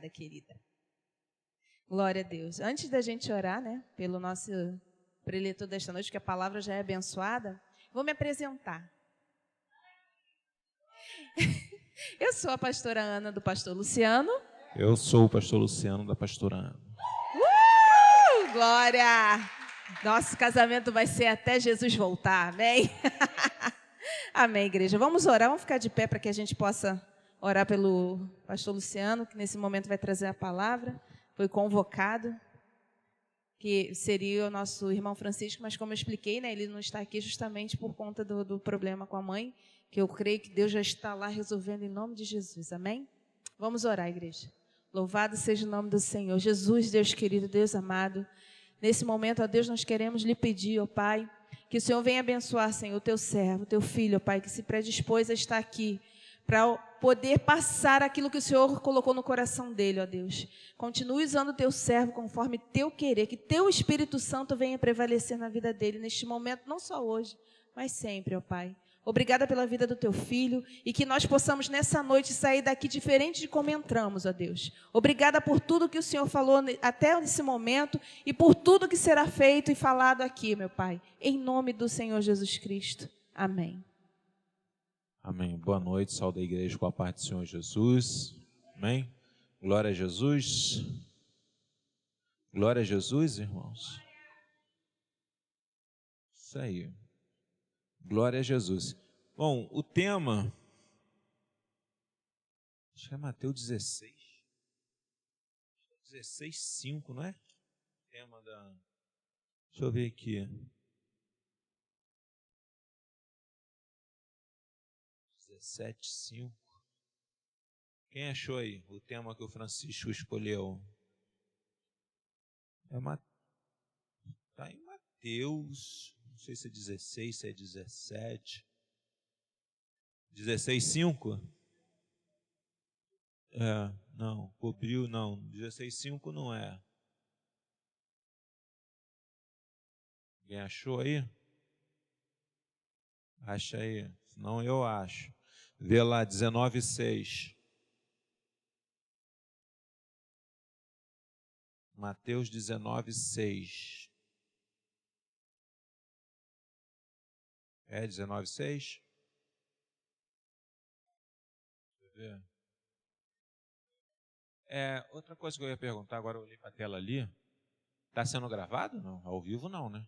Obrigada, querida. Glória a Deus. Antes da gente orar, né, pelo nosso preletor desta noite, que a palavra já é abençoada, vou me apresentar. Eu sou a pastora Ana, do pastor Luciano. Eu sou o pastor Luciano, da pastora Ana. Glória! Nosso casamento vai ser até Jesus voltar, amém? Amém, igreja. Vamos orar, vamos ficar de pé para que a gente possa orar pelo pastor Luciano, que nesse momento vai trazer a palavra. Foi convocado, que seria o nosso irmão Francisco, mas como eu expliquei, né, ele não está aqui justamente por conta do problema com a mãe, que eu creio que Deus já está lá resolvendo em nome de Jesus, amém? Vamos orar, igreja. Louvado seja o nome do Senhor. Jesus, Deus querido, Deus amado, nesse momento, ó Deus, nós queremos lhe pedir, ó Pai, que o Senhor venha abençoar, Senhor, o teu servo, o teu filho, ó Pai, que se predispôs a estar aqui, para poder passar aquilo que o Senhor colocou no coração dele, ó Deus. Continue usando o teu servo conforme teu querer, que teu Espírito Santo venha prevalecer na vida dele neste momento, não só hoje, mas sempre, ó Pai. Obrigada pela vida do teu filho e que nós possamos nessa noite sair daqui diferente de como entramos, ó Deus. Obrigada por tudo que o Senhor falou até esse momento e por tudo que será feito e falado aqui, meu Pai. Em nome do Senhor Jesus Cristo. Amém. Amém. Boa noite, saúde da igreja com a paz do Senhor Jesus. Amém. Glória a Jesus. Glória a Jesus, irmãos. Isso aí. Glória a Jesus. Bom, o tema, acho que é Mateus 16. 16:5, não é? Tema da... Deixa eu ver aqui. 17:5. Quem achou aí o tema que o Francisco escolheu? Está em Mateus, não sei se é 16, se é 17. 16:5? Não, cobriu não. 16:5 não é. Alguém achou aí? Acha aí, senão eu acho. Vê lá, 19:6. Mateus 19:6. É 19:6? Deixa eu ver. Outra coisa que eu ia perguntar, agora eu olhei para a tela ali. Está sendo gravado? Não, ao vivo não, né?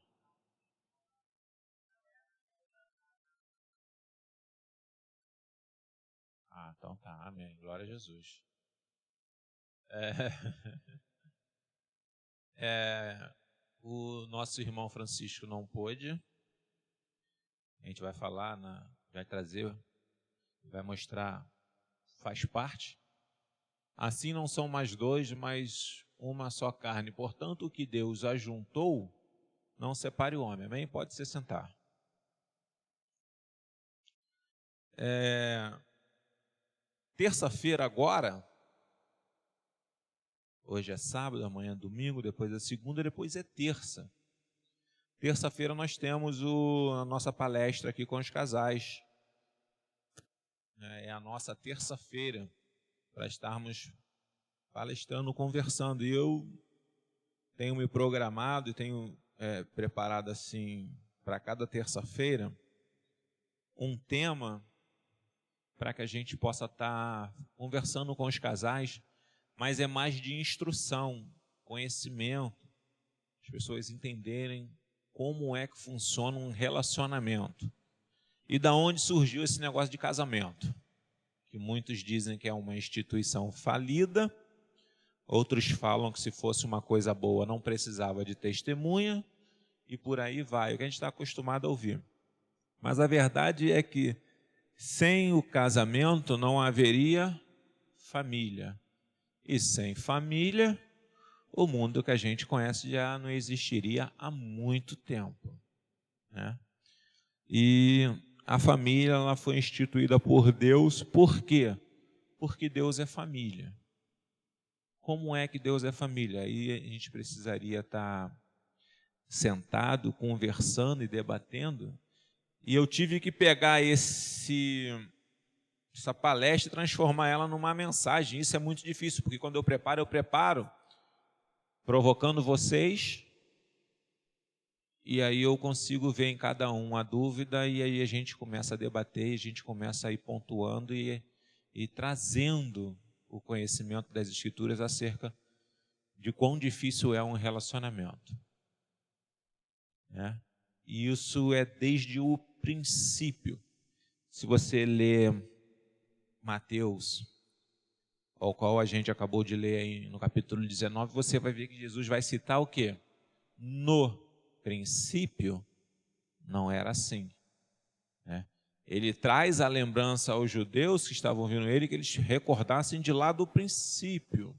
Ah, então tá, amém, glória a Jesus. O nosso irmão Francisco não pôde. A gente vai falar, vai trazer, vai mostrar, faz parte. Assim não são mais dois, mas uma só carne. Portanto, o que Deus ajuntou, não separe o homem. Amém? Pode se sentar. Terça-feira agora, hoje é sábado, amanhã é domingo, depois é segunda, depois é terça. Terça-feira nós temos a nossa palestra aqui com os casais. É a nossa terça-feira para estarmos palestrando, conversando. E eu tenho me programado e tenho preparado assim para cada terça-feira um tema para que a gente possa estar conversando com os casais, mas é mais de instrução, conhecimento, as pessoas entenderem como é que funciona um relacionamento. E da onde surgiu esse negócio de casamento? Que muitos dizem que é uma instituição falida, outros falam que se fosse uma coisa boa não precisava de testemunha, e por aí vai, o que a gente está acostumado a ouvir. Mas a verdade é que sem o casamento não haveria família. E sem família, o mundo que a gente conhece já não existiria há muito tempo, né? E a família ela foi instituída por Deus, por quê? Porque Deus é família. Como é que Deus é família? Aí a gente precisaria estar sentado, conversando e debatendo. E eu tive que pegar esse essa palestra e transformar ela numa mensagem. Isso é muito difícil, porque quando eu preparo provocando vocês, e aí eu consigo ver em cada um a dúvida, e aí a gente começa a debater, a gente começa a ir pontuando e trazendo o conhecimento das Escrituras acerca de quão difícil é um relacionamento. Né? E isso é desde o princípio. Se você lê Mateus, ao qual a gente acabou de ler aí no capítulo 19, você vai ver que Jesus vai citar o quê? No princípio, não era assim. Né? Ele traz a lembrança aos judeus que estavam ouvindo ele, que eles recordassem de lá do princípio,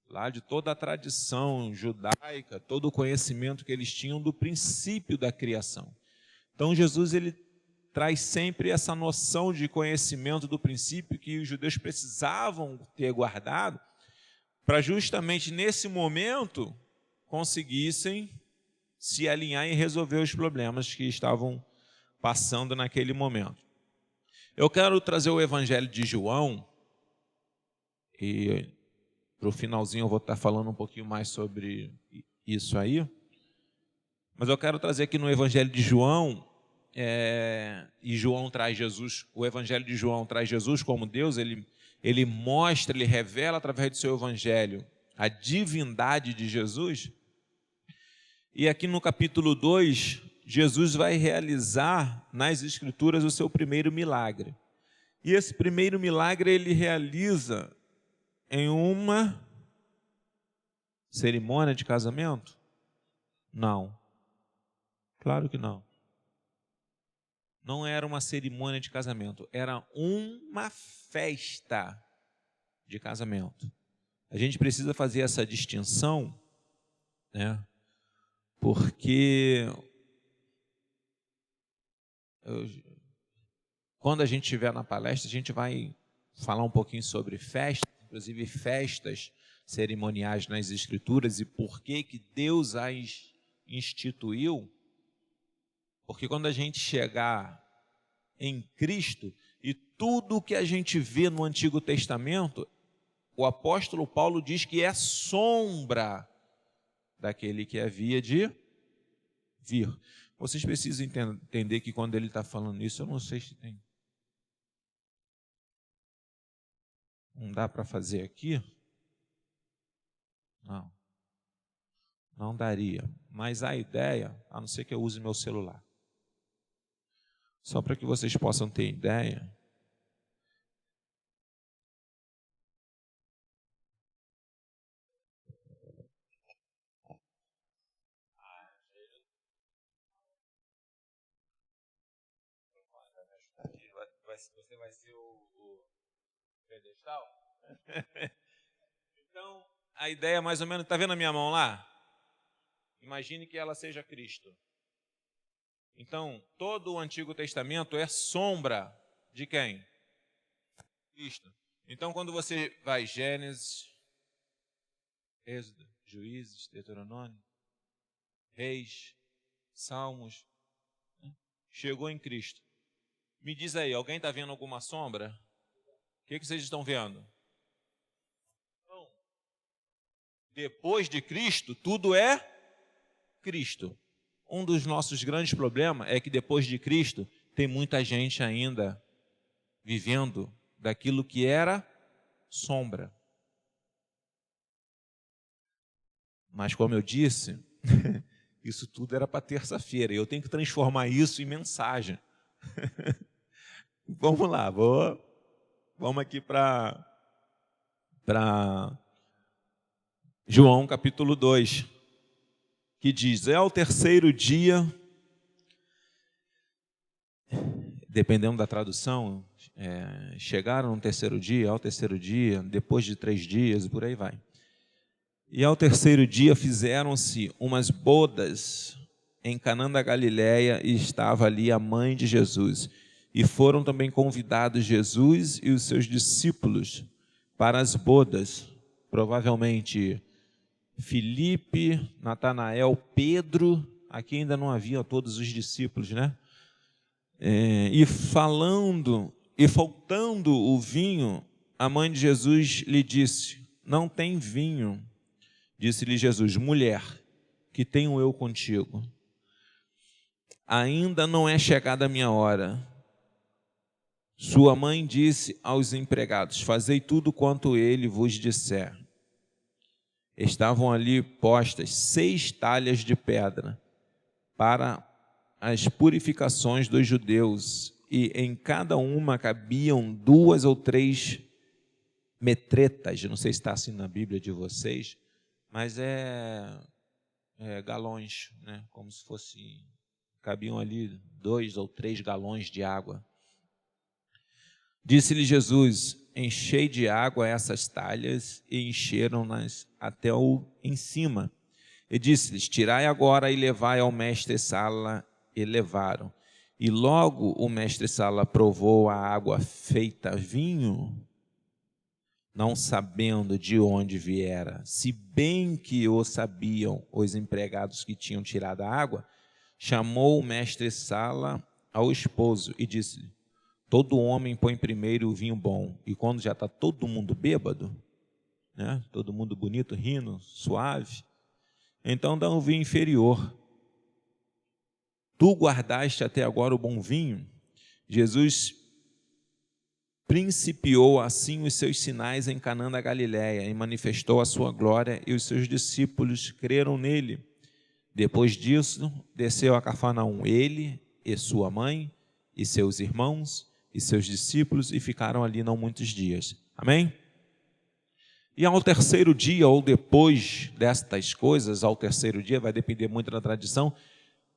lá de toda a tradição judaica, todo o conhecimento que eles tinham do princípio da criação. Então Jesus, ele traz sempre essa noção de conhecimento do princípio que os judeus precisavam ter guardado, para justamente nesse momento conseguissem se alinhar e resolver os problemas que estavam passando naquele momento. Eu quero trazer o Evangelho de João, e para o finalzinho eu vou estar falando um pouquinho mais sobre isso aí, mas eu quero trazer aqui no Evangelho de João, e João traz Jesus, o Evangelho de João traz Jesus como Deus, ele mostra, ele revela através do seu Evangelho a divindade de Jesus. E aqui no capítulo 2, Jesus vai realizar nas Escrituras o seu primeiro milagre. E esse primeiro milagre ele realiza em uma cerimônia de casamento? Não. Claro que não. Não era uma cerimônia de casamento, era uma festa de casamento. A gente precisa fazer essa distinção, né? Porque quando a gente estiver na palestra, a gente vai falar um pouquinho sobre festas, inclusive festas cerimoniais nas Escrituras e por que Deus as instituiu. Porque quando a gente chegar em Cristo e tudo o que a gente vê no Antigo Testamento, o apóstolo Paulo diz que é sombra daquele que havia de vir. Vocês precisam entender que quando ele está falando isso, eu não sei se tem. Não dá para fazer aqui? Não. Não daria. Mas a ideia, a não ser que eu use meu celular. Só para que vocês possam ter ideia. Você vai ser o pedestal? Então, a ideia é mais ou menos, está vendo a minha mão lá? Imagine que ela seja Cristo. Então, todo o Antigo Testamento é sombra de quem? Cristo. Então, quando você vai Gênesis, Êxodo, Juízes, Deuteronômio, Reis, Salmos, chegou em Cristo. Me diz aí, alguém está vendo alguma sombra? O que vocês estão vendo? Então, depois de Cristo, tudo é Cristo. Um dos nossos grandes problemas é que depois de Cristo, tem muita gente ainda vivendo daquilo que era sombra. Mas como eu disse, isso tudo era para terça-feira, e eu tenho que transformar isso em mensagem. Vamos lá, vamos aqui para João capítulo 2, que diz, ao terceiro dia, dependendo da tradução, chegaram no terceiro dia, ao terceiro dia, depois de 3 dias, e por aí vai. E ao terceiro dia fizeram-se umas bodas em Canaã da Galileia, e estava ali a mãe de Jesus. E foram também convidados Jesus e os seus discípulos para as bodas, provavelmente Filipe, Natanael, Pedro, aqui ainda não havia todos os discípulos, né? E falando E faltando o vinho, a mãe de Jesus lhe disse: não tem vinho. Disse-lhe Jesus: mulher, que tenho eu contigo? Ainda não é chegada a minha hora. Sua mãe disse aos empregados: fazei tudo quanto ele vos disser. Estavam ali postas 6 talhas de pedra para as purificações dos judeus, e em cada uma cabiam 2 ou 3 metretas. Não sei se está assim na Bíblia de vocês, mas galões, né? Como se fosse, cabiam ali 2 ou 3 galões de água. Disse-lhe Jesus: enchei de água essas talhas, e encheram-nas até em cima. E disse-lhes: tirai agora e levai ao mestre-sala. E levaram. E logo o mestre-sala provou a água feita vinho, não sabendo de onde viera. Se bem que o sabiam os empregados que tinham tirado a água, chamou o mestre-sala ao esposo e disse-lhe: todo homem põe primeiro o vinho bom, e quando já está todo mundo bêbado, né, todo mundo bonito, rindo, suave, então dá um vinho inferior. Tu guardaste até agora o bom vinho. Jesus principiou assim os seus sinais em Caná da Galileia e manifestou a sua glória, e os seus discípulos creram nele. Depois disso, desceu a Cafarnaum, ele e sua mãe, e seus irmãos, e seus discípulos, e ficaram ali não muitos dias. Amém? E ao terceiro dia, ou depois destas coisas, ao terceiro dia, vai depender muito da tradição.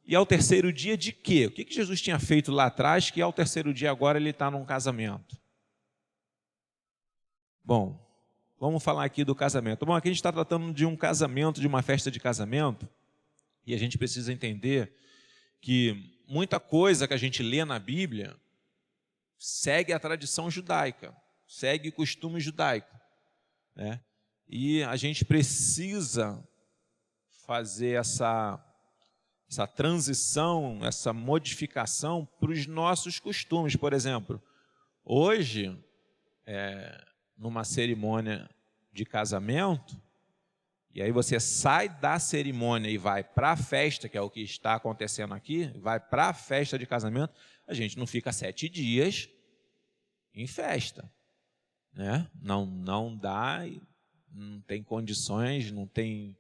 E ao terceiro dia de quê? O que Jesus tinha feito lá atrás, que ao terceiro dia agora ele está num casamento? Bom, vamos falar aqui do casamento. Bom, aqui a gente está tratando de um casamento, de uma festa de casamento, e a gente precisa entender que muita coisa que a gente lê na Bíblia segue a tradição judaica, segue o costume judaico, né? E a gente precisa fazer essa transição, essa modificação para os nossos costumes. Por exemplo, hoje, numa cerimônia de casamento, e aí você sai da cerimônia e vai para a festa, que é o que está acontecendo aqui, vai para a festa de casamento, a gente não fica 7 dias em festa, né? Não dá, não tem condições, não tem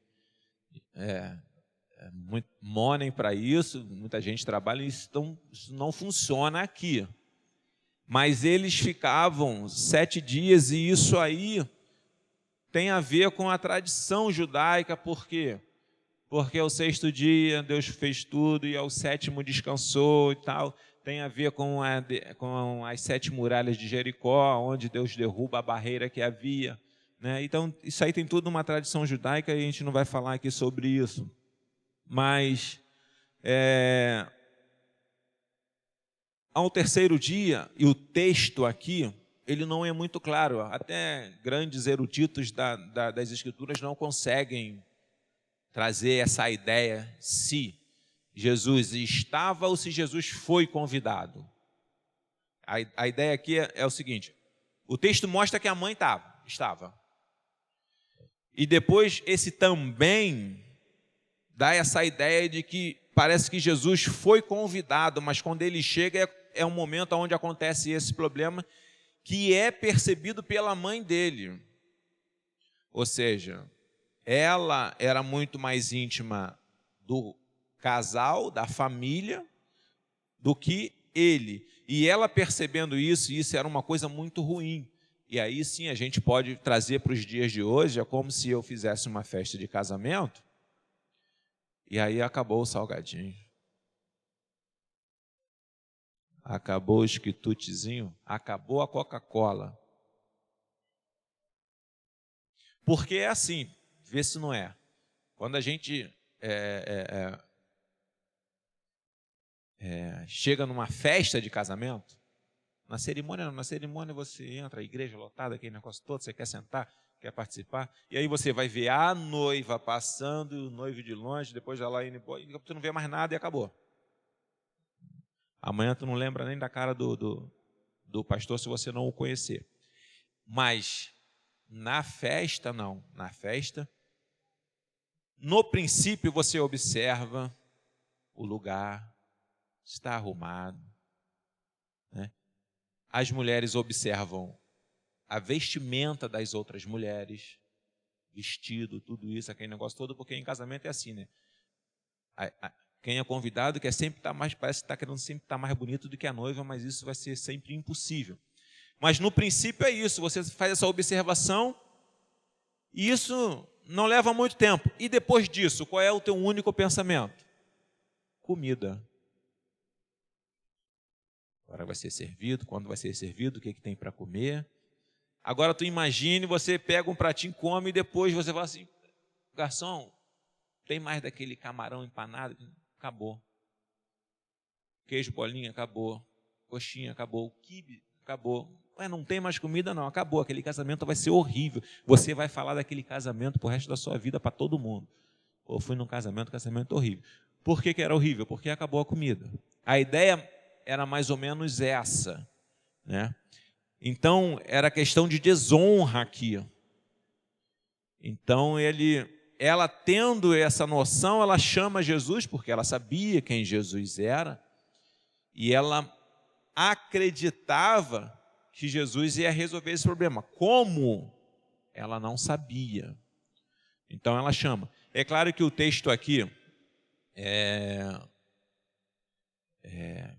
muito money para isso, muita gente trabalha, isso não funciona aqui. Mas eles ficavam 7 dias, e isso aí tem a ver com a tradição judaica. Por quê? Porque ao 6º dia Deus fez tudo, e ao 7º descansou e tal. Tem a ver com as 7 muralhas de Jericó, onde Deus derruba a barreira que havia, né? Então, isso aí tem tudo uma tradição judaica, e a gente não vai falar aqui sobre isso. Mas, ao terceiro dia, e o texto aqui, ele não é muito claro, até grandes eruditos das Escrituras não conseguem trazer essa ideia se Jesus estava ou se Jesus foi convidado. A ideia aqui é o seguinte: o texto mostra que a mãe estava. E depois esse também dá essa ideia de que parece que Jesus foi convidado, mas quando ele chega é um momento onde acontece esse problema, que é percebido pela mãe dele. Ou seja, ela era muito mais íntima do casal, da família, do que ele. E ela percebendo isso, e isso era uma coisa muito ruim. E aí sim a gente pode trazer para os dias de hoje, é como se eu fizesse uma festa de casamento, e aí acabou o salgadinho, acabou o esquitutezinho, acabou a Coca-Cola. Porque é assim, vê se não é. Quando a gente chega numa festa de casamento, na cerimônia você entra, a igreja lotada, aquele negócio todo, você quer sentar, quer participar, e aí você vai ver a noiva passando, o noivo de longe, depois já lá indo embora, e tu não vê mais nada e acabou. Amanhã tu não lembra nem da cara do do pastor se você não o conhecer. Mas na festa, não. Na festa, no princípio você observa o lugar, está arrumado, né? As mulheres observam a vestimenta das outras mulheres, vestido, tudo isso, aquele negócio todo, porque em casamento é assim, né? Quem é convidado quer sempre estar mais, parece que está querendo sempre estar mais bonito do que a noiva, mas isso vai ser sempre impossível. Mas no princípio é isso, você faz essa observação e isso não leva muito tempo. E depois disso, qual é o teu único pensamento? Comida. Agora vai ser servido, quando vai ser servido, o que tem para comer. Agora tu imagine, você pega um pratinho, come e depois você fala assim, garçom, tem mais daquele camarão empanado? Acabou. Queijo bolinha, acabou. Coxinha, acabou. Quibe, acabou. Ué, não tem mais comida? Não, acabou. Aquele casamento vai ser horrível. Você vai falar daquele casamento pro resto da sua vida para todo mundo. Ou fui num casamento horrível. Por que era horrível? Porque acabou a comida. A ideia era mais ou menos essa, né? Então, era questão de desonra aqui. Então, ela tendo essa noção, ela chama Jesus, porque ela sabia quem Jesus era, e ela acreditava que Jesus ia resolver esse problema. Como? Ela não sabia. Então, ela chama. É claro que o texto aqui,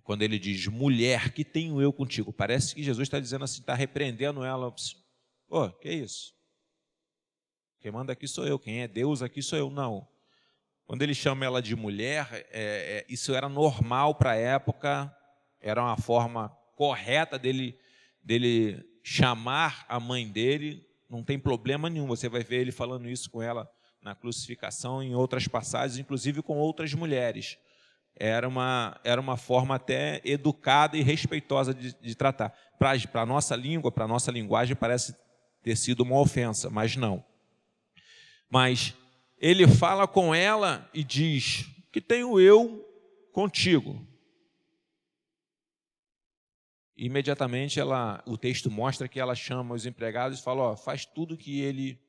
quando ele diz, mulher, que tenho eu contigo? Parece que Jesus está dizendo assim, está repreendendo ela. Pô, que é isso? Quem manda aqui sou eu, quem é Deus aqui sou eu. Não. Quando ele chama ela de mulher, isso era normal para a época, era uma forma correta dele chamar a mãe dele, não tem problema nenhum. Você vai ver ele falando isso com ela na crucificação, em outras passagens, inclusive com outras mulheres. Era uma forma até educada e respeitosa de tratar. Para a nossa língua, para a nossa linguagem, parece ter sido uma ofensa, mas não. Mas ele fala com ela e diz, que tenho eu contigo. Imediatamente o texto mostra que ela chama os empregados e fala, faz tudo o que ele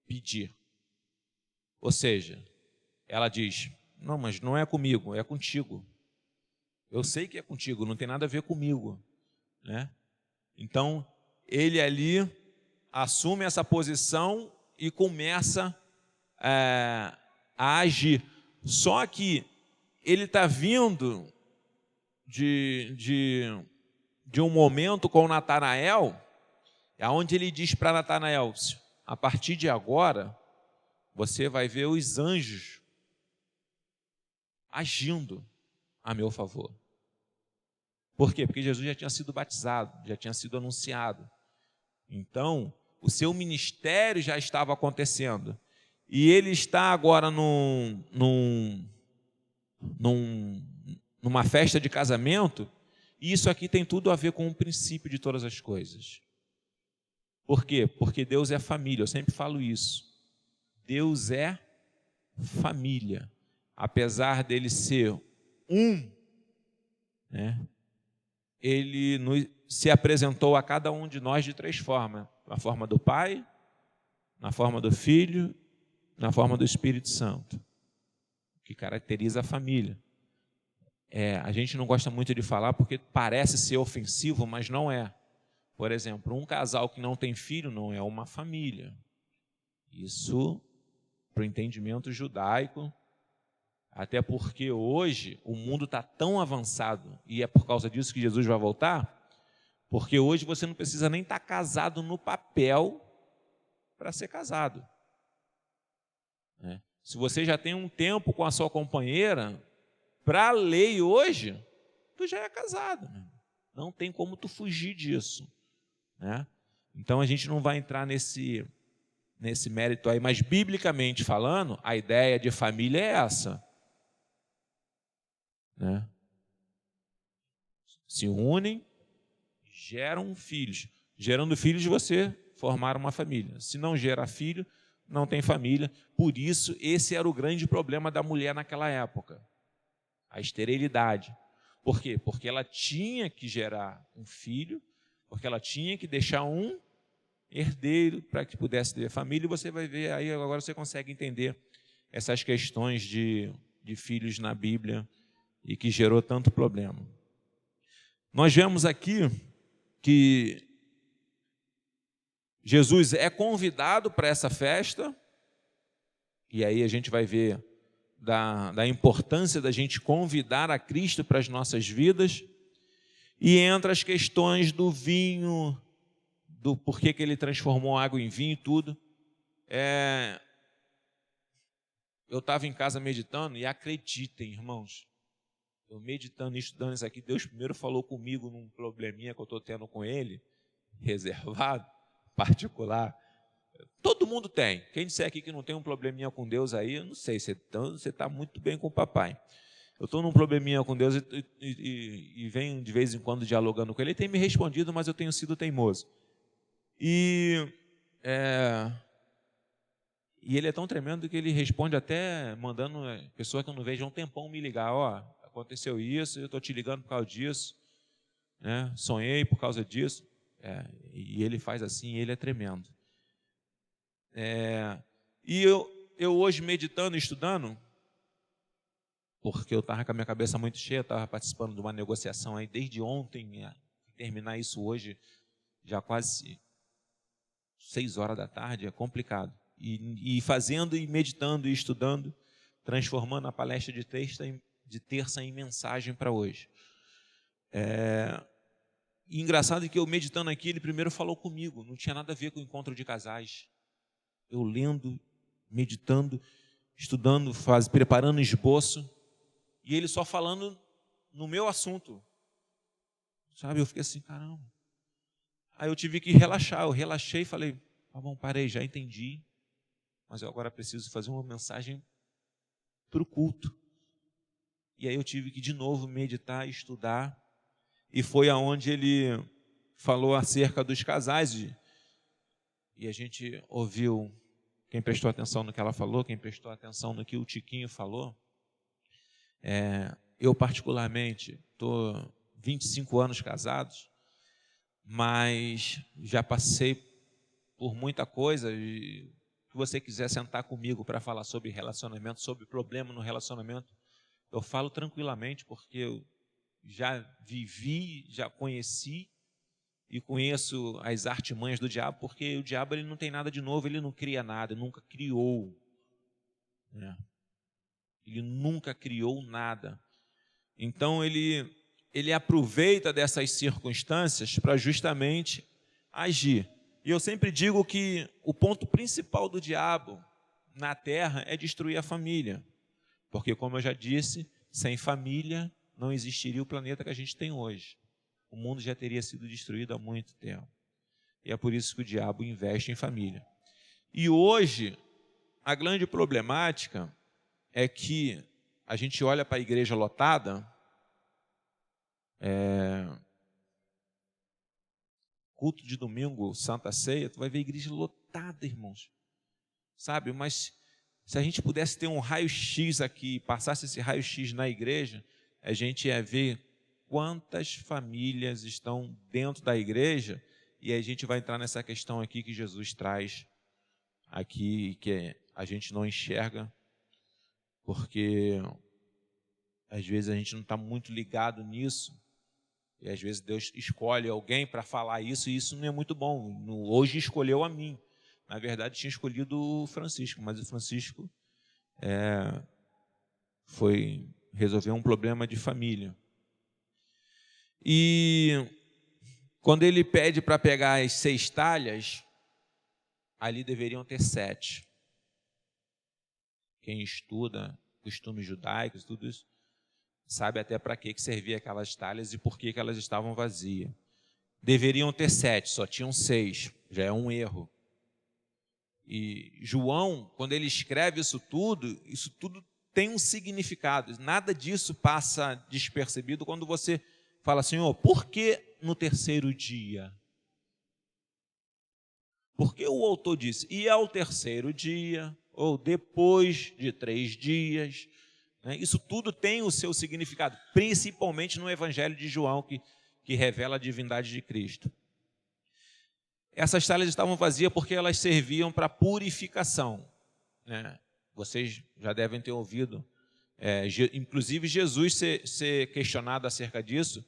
pedir. Ou seja, ela diz, não, mas não é comigo, é contigo. Eu sei que é contigo, não tem nada a ver comigo, né? Então, ele ali assume essa posição e começa a agir. Só que ele está vindo de um momento com Natanael, onde ele diz para Natanael, a partir de agora, você vai ver os anjos agindo a meu favor. Por quê? Porque Jesus já tinha sido batizado, já tinha sido anunciado. Então, o seu ministério já estava acontecendo. E ele está agora numa festa de casamento, e isso aqui tem tudo a ver com o princípio de todas as coisas. Por quê? Porque Deus é família, eu sempre falo isso. Deus é família. Apesar dele ser um, né, ele se apresentou a cada um de nós de 3 formas. Na forma do Pai, na forma do Filho, na forma do Espírito Santo, que caracteriza a família. A gente não gosta muito de falar porque parece ser ofensivo, mas não é. Por exemplo, um casal que não tem filho não é uma família. Isso, para o entendimento judaico, até porque hoje o mundo está tão avançado, e é por causa disso que Jesus vai voltar, porque hoje você não precisa nem estar casado no papel para ser casado. Se você já tem um tempo com a sua companheira, para a lei hoje, tu já é casado. Não tem como tu fugir disso. Então a gente não vai entrar nesse mérito aí, mas biblicamente falando, a ideia de família é essa. Se unem, geram filhos. Gerando filhos, você formar uma família. Se não gera filho, não tem família. Por isso, esse era o grande problema da mulher naquela época. A esterilidade. Por quê? Porque ela tinha que gerar um filho, porque ela tinha que deixar um herdeiro para que pudesse ter família, e você vai ver, aí agora você consegue entender essas questões de filhos na Bíblia e que gerou tanto problema. Nós vemos aqui que Jesus é convidado para essa festa, e aí a gente vai ver da importância da gente convidar a Cristo para as nossas vidas, e entra as questões do vinho, do porquê que ele transformou água em vinho e tudo. Eu estava em casa meditando, e acreditem, irmãos, eu meditando e estudando isso aqui, Deus primeiro falou comigo num probleminha que eu estou tendo com ele, reservado, particular. Todo mundo tem. Quem disser aqui que não tem um probleminha com Deus aí, eu não sei, você está muito bem com o papai. Eu estou num probleminha com Deus e venho de vez em quando dialogando com ele. Ele tem me respondido, mas eu tenho sido teimoso. E ele é tão tremendo que ele responde até mandando pessoa que eu não vejo há um tempão me ligar. Aconteceu isso, eu estou te ligando por causa disso, né? Sonhei por causa disso. E ele faz assim, ele é tremendo. E eu hoje meditando e estudando, porque eu estava com a minha cabeça muito cheia, estava participando de uma negociação aí desde ontem, terminar isso hoje, já quase 6 horas da tarde, é complicado. E fazendo e meditando e estudando, transformando a palestra de terça em mensagem para hoje. E engraçado que eu meditando aqui, ele primeiro falou comigo, não tinha nada a ver com o encontro de casais. Eu lendo, meditando, estudando, preparando esboço, e ele só falando no meu assunto. Sabe, eu fiquei assim, caramba. Aí eu tive que relaxar, eu relaxei e falei, tá bom, parei, já entendi, mas eu agora preciso fazer uma mensagem para o culto. E aí eu tive que de novo meditar, estudar, e foi aonde ele falou acerca dos casais, e a gente ouviu, quem prestou atenção no que ela falou, quem prestou atenção no que o Tiquinho falou. Eu particularmente estou 25 anos casados, mas já passei por muita coisa. E se você quiser sentar comigo para falar sobre relacionamento, sobre problema no relacionamento, eu falo tranquilamente, porque eu já vivi, já conheci e conheço as artimanhas do diabo, porque o diabo ele não tem nada de novo, ele não cria nada, ele nunca criou. Ele nunca criou nada. Então ele aproveita dessas circunstâncias para justamente agir. E eu sempre digo que o ponto principal do diabo na terra é destruir a família. Porque, como eu já disse, sem família não existiria o planeta que a gente tem hoje. O mundo já teria sido destruído há muito tempo. E é por isso que o diabo investe em família. E hoje, a grande problemática é que a gente olha para a igreja lotada, culto de domingo, Santa Ceia, tu vai ver a igreja lotada, irmãos. Sabe, mas se a gente pudesse ter um raio-x aqui, passasse esse raio-x na igreja, a gente ia ver quantas famílias estão dentro da igreja, e a gente vai entrar nessa questão aqui que Jesus traz aqui, que a gente não enxerga, porque às vezes a gente não está muito ligado nisso, e às vezes Deus escolhe alguém para falar isso, e isso não é muito bom. Hoje escolheu a mim. Na verdade, tinha escolhido o Francisco, mas o Francisco foi resolver um problema de família. E quando ele pede para pegar as 6 talhas, ali deveriam ter 7. Quem estuda costumes judaicos, tudo isso, sabe até para que servia aquelas talhas e por que elas estavam vazias. Deveriam ter 7, só tinham 6, já é um erro. E João, quando ele escreve isso tudo tem um significado. Nada disso passa despercebido quando você fala assim, por que no 3º dia? Porque o autor disse, e ao 3º dia, ou depois de 3 dias, né? Isso tudo tem o seu significado, principalmente no Evangelho de João, que revela a divindade de Cristo. Essas talhas estavam vazias porque elas serviam para purificação, né? Vocês já devem ter ouvido, inclusive Jesus ser questionado acerca disso,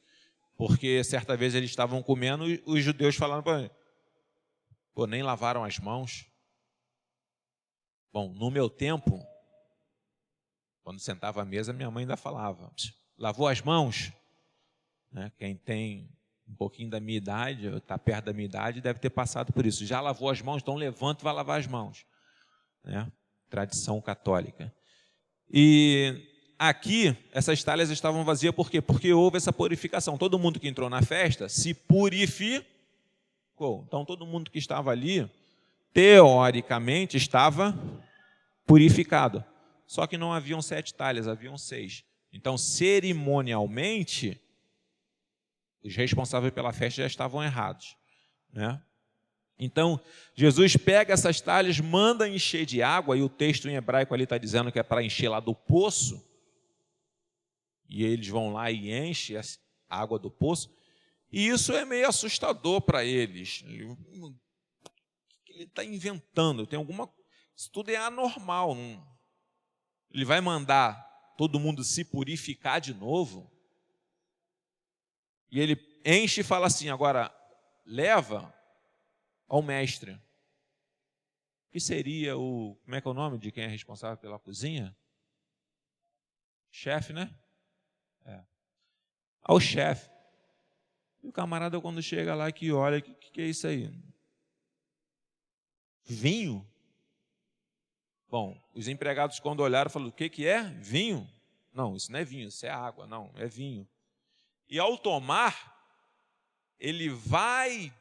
porque certa vez eles estavam comendo e os judeus falaram para ele: pô, nem lavaram as mãos. Bom, no meu tempo, quando sentava à mesa, minha mãe ainda falava: lavou as mãos? Né? Quem tem um pouquinho da minha idade, está perto da minha idade, deve ter passado por isso. Já lavou as mãos? Então levanta e vai lavar as mãos. Né? Tradição católica. E aqui, essas talhas estavam vazias por quê? Porque houve essa purificação. Todo mundo que entrou na festa se purificou. Então todo mundo que estava ali, teoricamente, estava purificado. Só que não haviam 7 talhas, haviam 6. Então, cerimonialmente, os responsáveis pela festa já estavam errados, né? Então, Jesus pega essas talhas, manda encher de água, e o texto em hebraico ali está dizendo que é para encher lá do poço, e eles vão lá e enchem a água do poço, e isso é meio assustador para eles. O que ele está inventando? Tem alguma... Isso tudo é anormal. Não... Ele vai mandar todo mundo se purificar de novo? E ele enche e fala assim: agora, leva ao mestre. Que seria o... Como é que é o nome de quem é responsável pela cozinha? Chefe, né? Ao chefe. E o camarada, quando chega lá, que olha, o que é isso aí? Vinho? Bom, os empregados, quando olharam, falaram: o que é? Vinho? Não, isso não é vinho, isso é água. Não, é vinho. E ao tomar, ele vai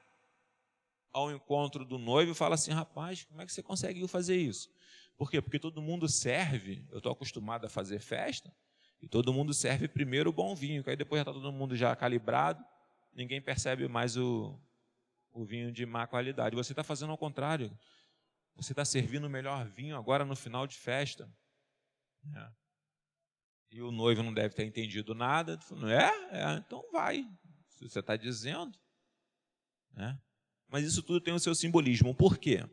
ao encontro do noivo e fala assim: rapaz, como é que você conseguiu fazer isso? Por quê? Porque todo mundo serve, eu estou acostumado a fazer festa, e todo mundo serve primeiro o bom vinho, que aí depois já está todo mundo já calibrado, ninguém percebe mais o vinho de má qualidade. Você está fazendo ao contrário, você está servindo o melhor vinho agora no final de festa. E o noivo não deve ter entendido nada, falou: então vai, se você está dizendo. Mas isso tudo tem o seu simbolismo. Por quê?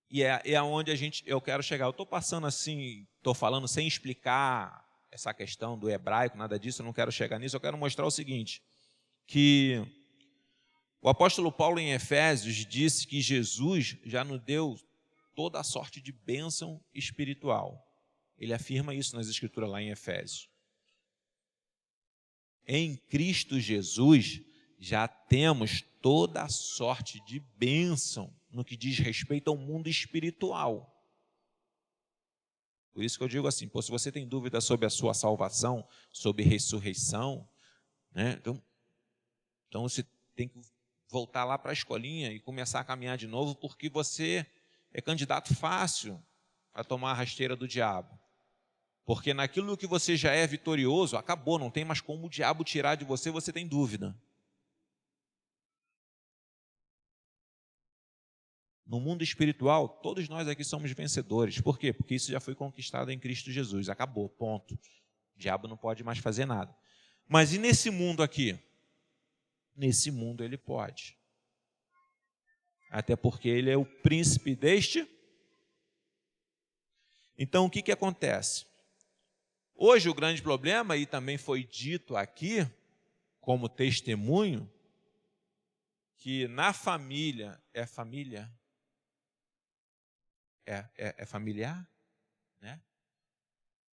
E é aonde eu quero chegar. Eu estou passando assim, estou falando sem explicar essa questão do hebraico, nada disso, eu não quero chegar nisso. Eu quero mostrar o seguinte, que o apóstolo Paulo em Efésios disse que Jesus já nos deu toda a sorte de bênção espiritual. Ele afirma isso nas escrituras lá em Efésios. Em Cristo Jesus já temos toda a sorte de bênção no que diz respeito ao mundo espiritual. Por isso que eu digo assim, se você tem dúvida sobre a sua salvação, sobre ressurreição, né, então você tem que voltar lá para a escolinha e começar a caminhar de novo, porque você é candidato fácil a tomar a rasteira do diabo. Porque naquilo que você já é vitorioso, acabou, não tem mais como o diabo tirar de você, você tem dúvida. No mundo espiritual, todos nós aqui somos vencedores. Por quê? Porque isso já foi conquistado em Cristo Jesus. Acabou, ponto. O diabo não pode mais fazer nada. Mas e nesse mundo aqui? Nesse mundo ele pode. Até porque ele é o príncipe deste. Então o que acontece? Hoje o grande problema, e também foi dito aqui, como testemunho, que na família, é familiar, né?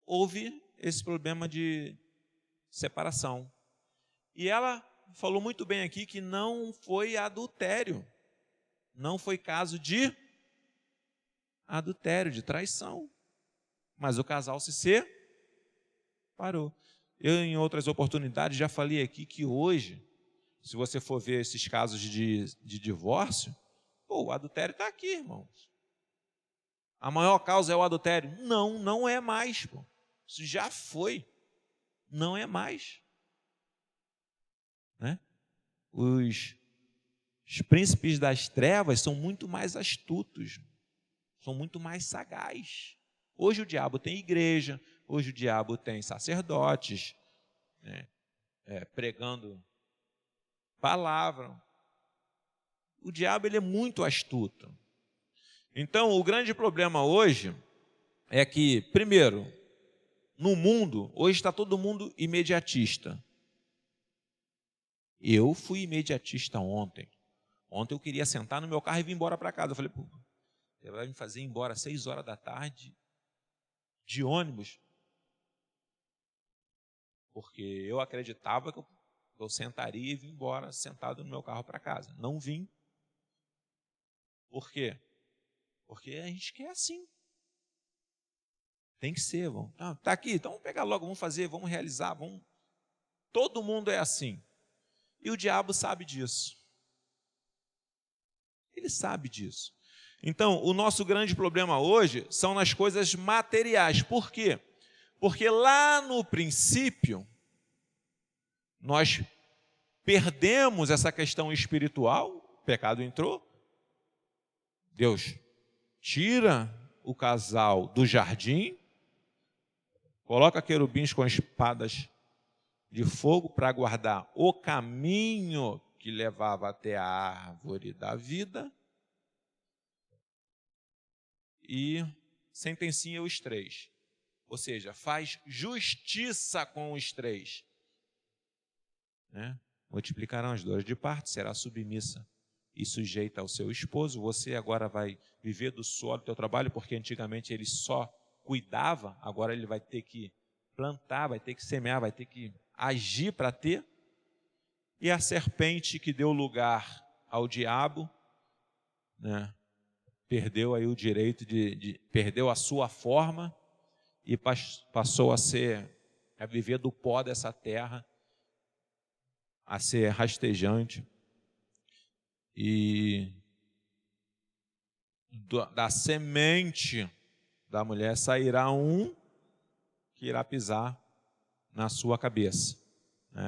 Houve esse problema de separação. E ela falou muito bem aqui que não foi adultério, não foi caso de adultério, de traição, mas o casal se separou. Eu, em outras oportunidades, já falei aqui que hoje, se você for ver esses casos de divórcio, o adultério está aqui, irmãos. A maior causa é o adultério? Não, não é mais. Isso já foi. Não é mais. Né? Os príncipes das trevas são muito mais astutos, são muito mais sagazes. Hoje o diabo tem igreja, hoje o diabo tem sacerdotes, né, pregando palavra. O diabo ele é muito astuto. Então, o grande problema hoje é que, primeiro, no mundo, hoje está todo mundo imediatista. Eu fui imediatista ontem. Ontem eu queria sentar no meu carro e vir embora para casa. Eu falei, pô, você vai me fazer ir embora às 6 horas da tarde de ônibus? Porque eu acreditava que eu sentaria e vim embora sentado no meu carro para casa. Não vim. Por quê? Porque a gente quer assim. Tem que ser. Tá aqui, então vamos pegar logo, vamos fazer, vamos realizar. Todo mundo é assim. E o diabo sabe disso. Ele sabe disso. Então, o nosso grande problema hoje são nas coisas materiais. Por quê? Porque lá no princípio, nós perdemos essa questão espiritual, o pecado entrou, Deus tira o casal do jardim, coloca querubins com espadas de fogo para guardar o caminho que levava até a árvore da vida e sentencia os 3. Ou seja, faz justiça com os 3. Né? Multiplicarão as dores de parto, será submissa e sujeita ao seu esposo. Você agora vai viver do suor do teu trabalho, porque antigamente ele só cuidava, agora ele vai ter que plantar, vai ter que semear, vai ter que agir para ter. E a serpente que deu lugar ao diabo, né, perdeu aí o direito perdeu a sua forma e passou a viver do pó dessa terra, a ser rastejante. E da semente da mulher sairá um que irá pisar na sua cabeça.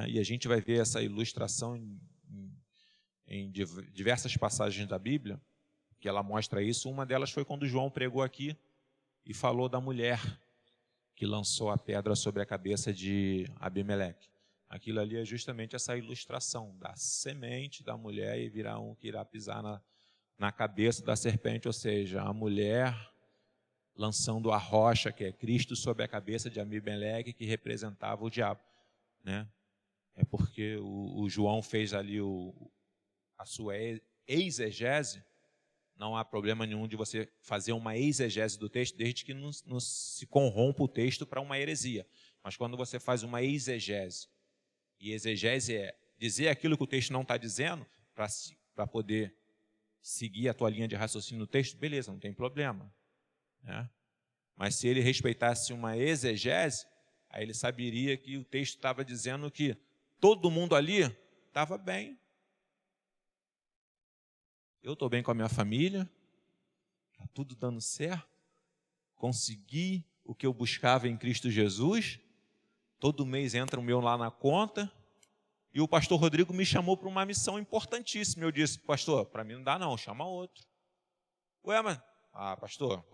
E a gente vai ver essa ilustração em diversas passagens da Bíblia, que ela mostra isso. Uma delas foi quando João pregou aqui e falou da mulher que lançou a pedra sobre a cabeça de Abimeleque. Aquilo ali é justamente essa ilustração da semente da mulher e virá um que irá pisar na cabeça da serpente, ou seja, a mulher lançando a rocha, que é Cristo, sobre a cabeça de Abimeleque, que representava o diabo. Né? É porque o João fez ali a sua exegese. Não há problema nenhum de você fazer uma exegese do texto, desde que não se corrompa o texto para uma heresia. Mas quando você faz uma exegese, e exegese é dizer aquilo que o texto não está dizendo, para poder seguir a tua linha de raciocínio no texto, beleza, não tem problema. Né? Mas se ele respeitasse uma exegese, aí ele saberia que o texto estava dizendo que todo mundo ali estava bem. Eu estou bem com a minha família, está tudo dando certo, consegui o que eu buscava em Cristo Jesus, todo mês entra o meu lá na conta, e o pastor Rodrigo me chamou para uma missão importantíssima. Eu disse, pastor, para mim não dá não, chama outro. Ué, mas, pastor,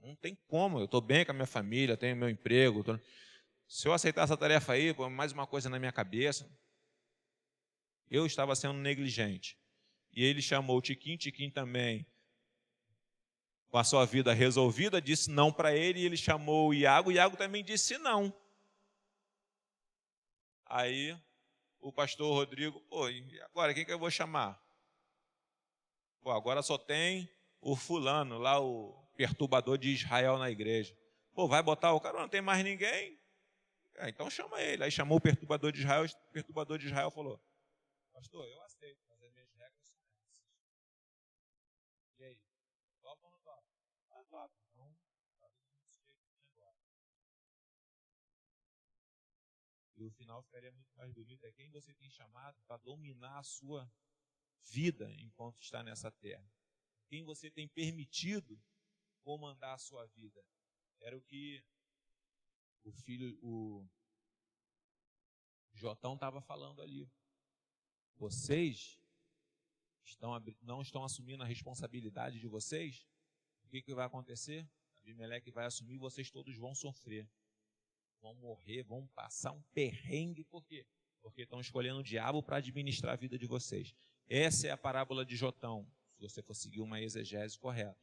não tem como, eu estou bem com a minha família, tenho meu emprego, se eu aceitar essa tarefa aí, mais uma coisa na minha cabeça. Eu estava sendo negligente. E ele chamou o Tiquim também, com a sua vida resolvida, disse não para ele, e ele chamou o Iago também disse não. Aí o pastor Rodrigo, e agora quem que eu vou chamar? Agora só tem o fulano, lá o perturbador de Israel na igreja. Vai botar o cara, não tem mais ninguém? Então chama ele. Aí chamou o perturbador de Israel, o perturbador de Israel falou, pastor, eu aceito, mas as minhas regras são essas. E aí? Topa ou não topa? Topa. Então, tá tudo desse jeito agora. E o final ficaria muito mais bonito. É quem você tem chamado para dominar a sua vida enquanto está nessa terra. Quem você tem permitido comandar a sua vida. Era o que o Jotão estava falando ali. Vocês não estão assumindo a responsabilidade de vocês? O que vai acontecer? A Abimeleque vai assumir e vocês todos vão sofrer. Vão morrer, vão passar um perrengue. Por quê? Porque estão escolhendo o diabo para administrar a vida de vocês. Essa é a parábola de Jotão, se você for seguir uma exegese correta.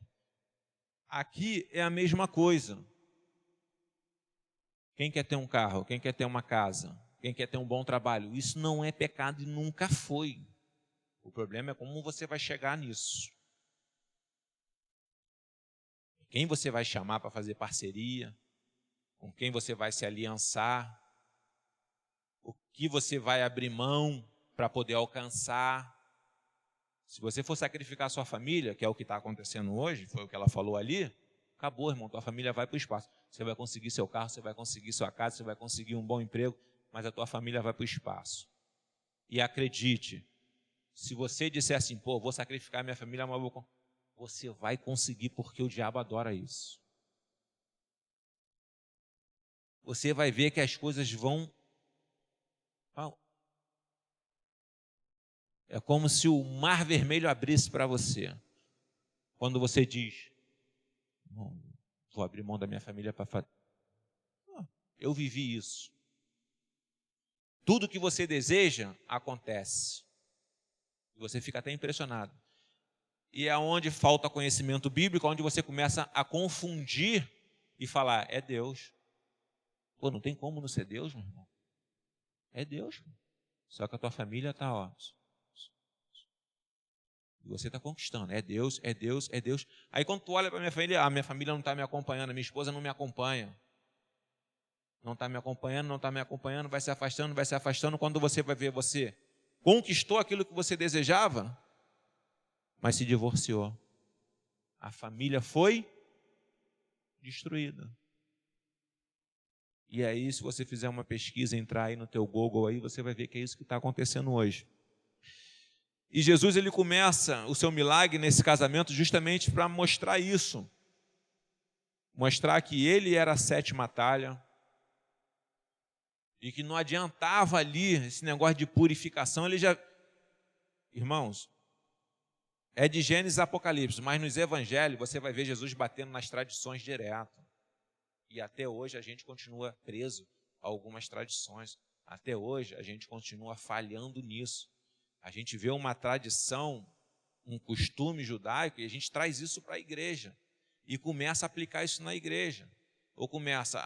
Aqui é a mesma coisa. Quem quer ter um carro? Quem quer ter uma casa? Quem quer ter um bom trabalho? Isso não é pecado e nunca foi. O problema é como você vai chegar nisso. Quem você vai chamar para fazer parceria? Com quem você vai se aliançar? O que você vai abrir mão para poder alcançar? Se você for sacrificar a sua família, que é o que está acontecendo hoje, foi o que ela falou ali, acabou, irmão, tua família vai para o espaço. Você vai conseguir seu carro, você vai conseguir sua casa, você vai conseguir um bom emprego, mas a tua família vai para o espaço. E acredite, se você disser assim, pô, vou sacrificar minha família, mas você vai conseguir, porque o diabo adora isso. Você vai ver que as coisas vão... É como se o mar vermelho abrisse para você. Quando você diz, não, vou abrir mão da minha família para fazer. Eu vivi isso. Tudo que você deseja, acontece. E você fica até impressionado. E é onde falta conhecimento bíblico, onde você começa a confundir e falar, é Deus. Pô, não tem como não ser Deus, meu irmão. É Deus. Só que a tua família está, ó. E você está conquistando. É Deus, é Deus, é Deus. Aí quando tu olha para a minha família não está me acompanhando, a minha esposa não me acompanha. Não está me acompanhando, não está me acompanhando, vai se afastando, vai se afastando. Quando você vai ver, você conquistou aquilo que você desejava, mas se divorciou. A família foi destruída. E aí, se você fizer uma pesquisa, entrar aí no teu Google, aí, você vai ver que é isso que está acontecendo hoje. E Jesus, ele começa o seu milagre nesse casamento justamente para mostrar isso. Mostrar que ele era a sétima talha e que não adiantava ali esse negócio de purificação. Ele já... Irmãos, é de Gênesis a Apocalipse, mas nos evangelhos você vai ver Jesus batendo nas tradições direto. E até hoje a gente continua preso a algumas tradições. Até hoje a gente continua falhando nisso. A gente vê uma tradição, um costume judaico, e a gente traz isso para a igreja. E começa a aplicar isso na igreja. Ou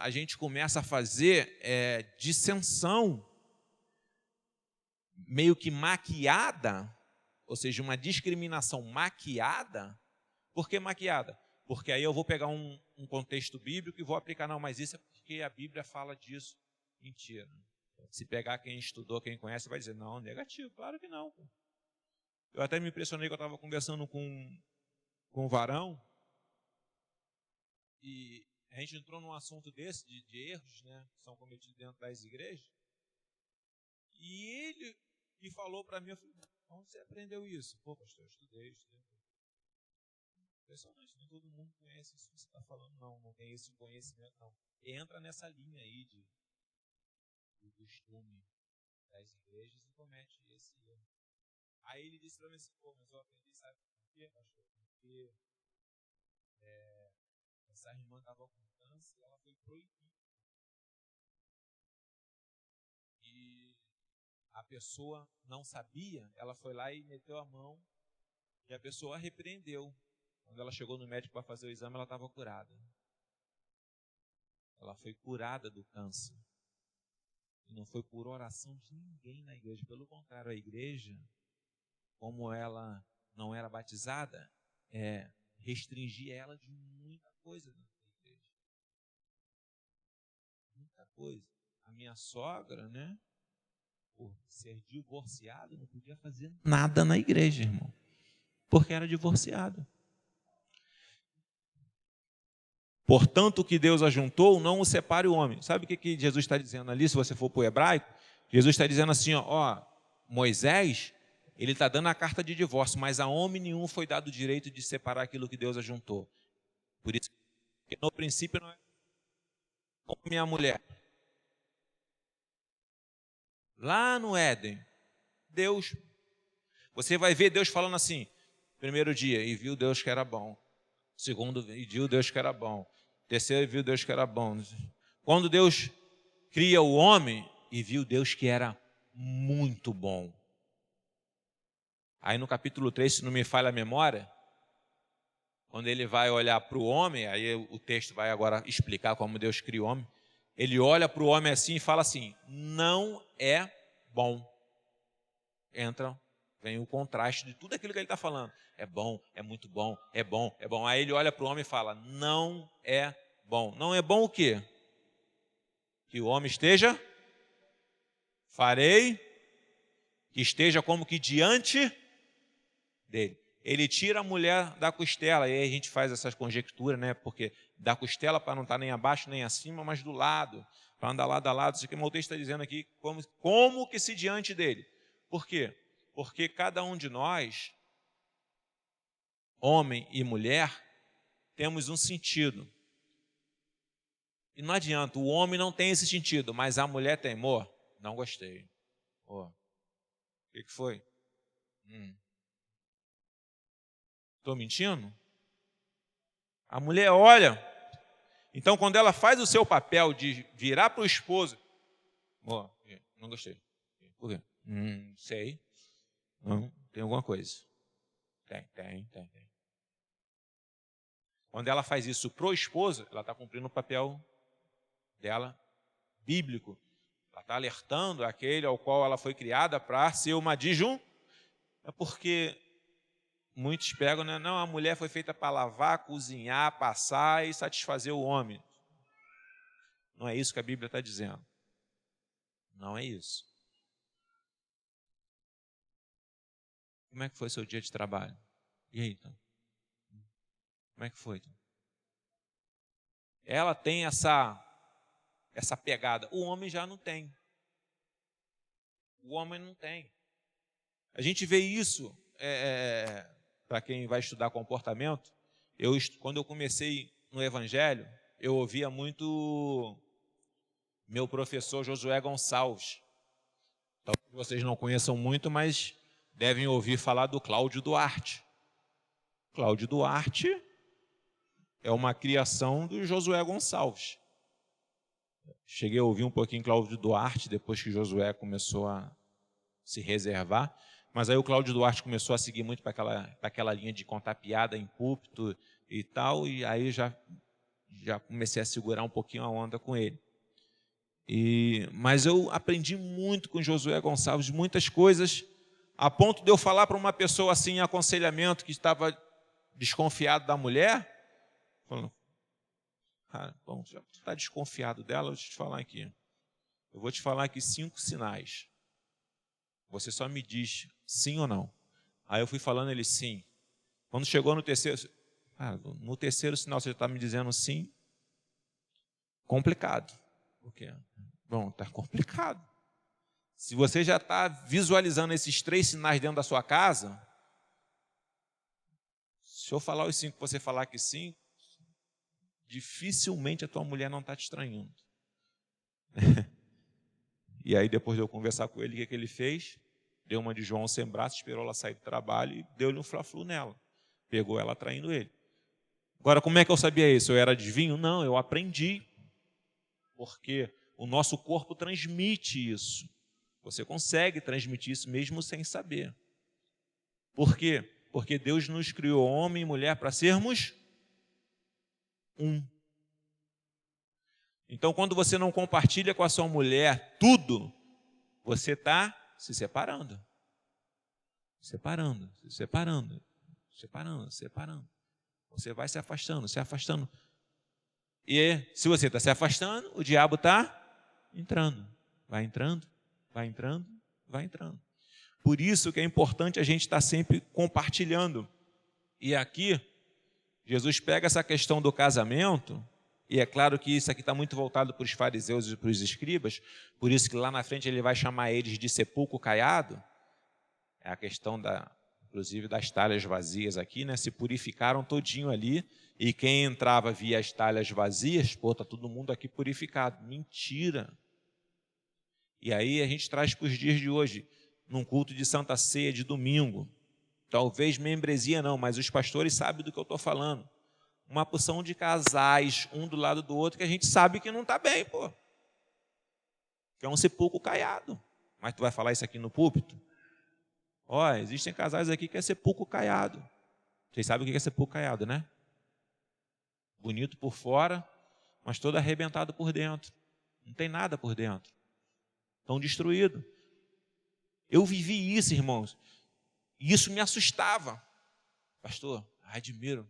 a gente começa a fazer dissensão, meio que maquiada, ou seja, uma discriminação maquiada. Por que maquiada? Porque aí eu vou pegar um contexto bíblico e vou aplicar, não, mas isso é porque a Bíblia fala disso. Mentira. Se pegar quem estudou, quem conhece, vai dizer, não, negativo, claro que não. Eu até me impressionei que eu estava conversando com um varão e a gente entrou num assunto desse, de erros, né, que são cometidos dentro das igrejas, e ele me falou para mim, eu falei, onde você aprendeu isso? Pô, pastor, eu estudei. Impressionante, nem todo mundo conhece isso que você está falando, não tem esse conhecimento, não. Entra nessa linha aí de costume das igrejas e comete esse erro. Aí ele disse para mim assim, pô, mas eu aprendi, sabe por quê, pastor? Porque essa irmã estava com câncer e ela foi proibida. E a pessoa não sabia, ela foi lá e meteu a mão e a pessoa repreendeu. Quando ela chegou no médico para fazer o exame, ela estava curada. Ela foi curada do câncer. E não foi por oração de ninguém na igreja. Pelo contrário, a igreja, como ela não era batizada, restringia ela de muita coisa dentro da igreja. Muita coisa. A minha sogra, né, por ser divorciada, não podia fazer nada na igreja, irmão. Porque era divorciada. Portanto, o que Deus ajuntou, não o separe o homem. Sabe o que Jesus está dizendo ali, se você for para o hebraico? Jesus está dizendo assim, ó, Moisés, ele está dando a carta de divórcio, mas a homem nenhum foi dado o direito de separar aquilo que Deus ajuntou. Por isso que no princípio não é homem e a mulher. Lá no Éden, Deus, você vai ver Deus falando assim, primeiro dia, e viu Deus que era bom. Segundo, e viu Deus que era bom. Terceiro, viu Deus que era bom. Quando Deus cria o homem, e viu Deus que era muito bom. Aí no capítulo 3, se não me falha a memória, quando ele vai olhar para o homem, aí o texto vai agora explicar como Deus cria o homem, ele olha para o homem assim e fala assim, não é bom. Vem o contraste de tudo aquilo que ele está falando. É bom, é muito bom, é bom, é bom. Aí ele olha para o homem e fala, não é bom. Não é bom o quê? Que o homem esteja, farei, que esteja como que diante dele. Ele tira a mulher da costela, e aí a gente faz essas conjecturas, né? Porque da costela para não estar nem abaixo nem acima, mas do lado, para andar lado a lado. Isso que o meu texto está dizendo aqui, como que se diante dele. Por quê? Porque cada um de nós, homem e mulher, temos um sentido. E não adianta, o homem não tem esse sentido, mas a mulher tem. Amor, não gostei. O que foi? Estou mentindo? A mulher olha. Então, quando ela faz o seu papel de virar para o esposo, amor, não gostei. Por quê? Sei. Não, tem alguma coisa. Tem. Quando ela faz isso para o esposo, ela está cumprindo o papel dela bíblico. Ela está alertando aquele ao qual ela foi criada para ser uma disjunção. É porque muitos pegam, né? Não, a mulher foi feita para lavar, cozinhar, passar e satisfazer o homem. Não é isso que a Bíblia está dizendo. Não é isso. Como é que foi seu dia de trabalho? E aí, então? Como é que foi? Então? Ela tem essa pegada. O homem já não tem. O homem não tem. A gente vê isso, para quem vai estudar comportamento, quando eu comecei no Evangelho, eu ouvia muito meu professor Josué Gonçalves. Talvez vocês não conheçam muito, mas devem ouvir falar do Cláudio Duarte. Cláudio Duarte é uma criação do Josué Gonçalves. Cheguei a ouvir um pouquinho Cláudio Duarte, depois que Josué começou a se reservar, mas aí o Cláudio Duarte começou a seguir muito para aquela linha de contar piada em púlpito e tal, e aí já comecei a segurar um pouquinho a onda com ele. Mas eu aprendi muito com Josué Gonçalves, muitas coisas, a ponto de eu falar para uma pessoa assim em aconselhamento que estava desconfiado da mulher, falando, bom, já está desconfiado dela, eu vou te falar aqui. Eu vou te falar aqui 5 sinais. Você só me diz sim ou não. Aí eu fui falando ele sim. Quando chegou no terceiro sinal você já está me dizendo sim, complicado. Por quê? Bom, está complicado. Se você já está visualizando esses 3 sinais dentro da sua casa, se eu falar os 5 e você falar que sim, dificilmente a tua mulher não está te estranhando. E aí depois de eu conversar com ele, o que ele fez? Deu uma de João sem braço, esperou ela sair do trabalho e deu-lhe um fla-flu nela. Pegou ela traindo ele. Agora, como é que eu sabia isso? Eu era adivinho? Não, eu aprendi. Porque o nosso corpo transmite isso. Você consegue transmitir isso mesmo sem saber. Por quê? Porque Deus nos criou homem e mulher para sermos um. Então, quando você não compartilha com a sua mulher tudo, você está se separando. Separando. Você vai se afastando. E se você está se afastando, o diabo está entrando. Vai entrando. Por isso que é importante a gente estar sempre compartilhando. E aqui, Jesus pega essa questão do casamento, e é claro que isso aqui está muito voltado para os fariseus e para os escribas, por isso que lá na frente ele vai chamar eles de sepulcro caiado. É a questão, inclusive, das talhas vazias aqui, né? Se purificaram todinho ali, e quem entrava via as talhas vazias, está todo mundo aqui purificado. Mentira! E aí a gente traz para os dias de hoje, num culto de Santa Ceia de domingo, talvez membresia não, mas os pastores sabem do que eu estou falando. uma porção de casais, um do lado do outro, que a gente sabe que não está bem, pô. Que é um sepulcro caiado. Mas tu vai falar isso aqui no púlpito? Ó, existem casais aqui que é sepulcro caiado. Vocês sabem o que é sepulcro caiado, né? Bonito por fora, mas todo arrebentado por dentro. Não tem nada por dentro. Estão destruídos. Eu vivi isso, irmãos. E isso me assustava. Pastor, admiro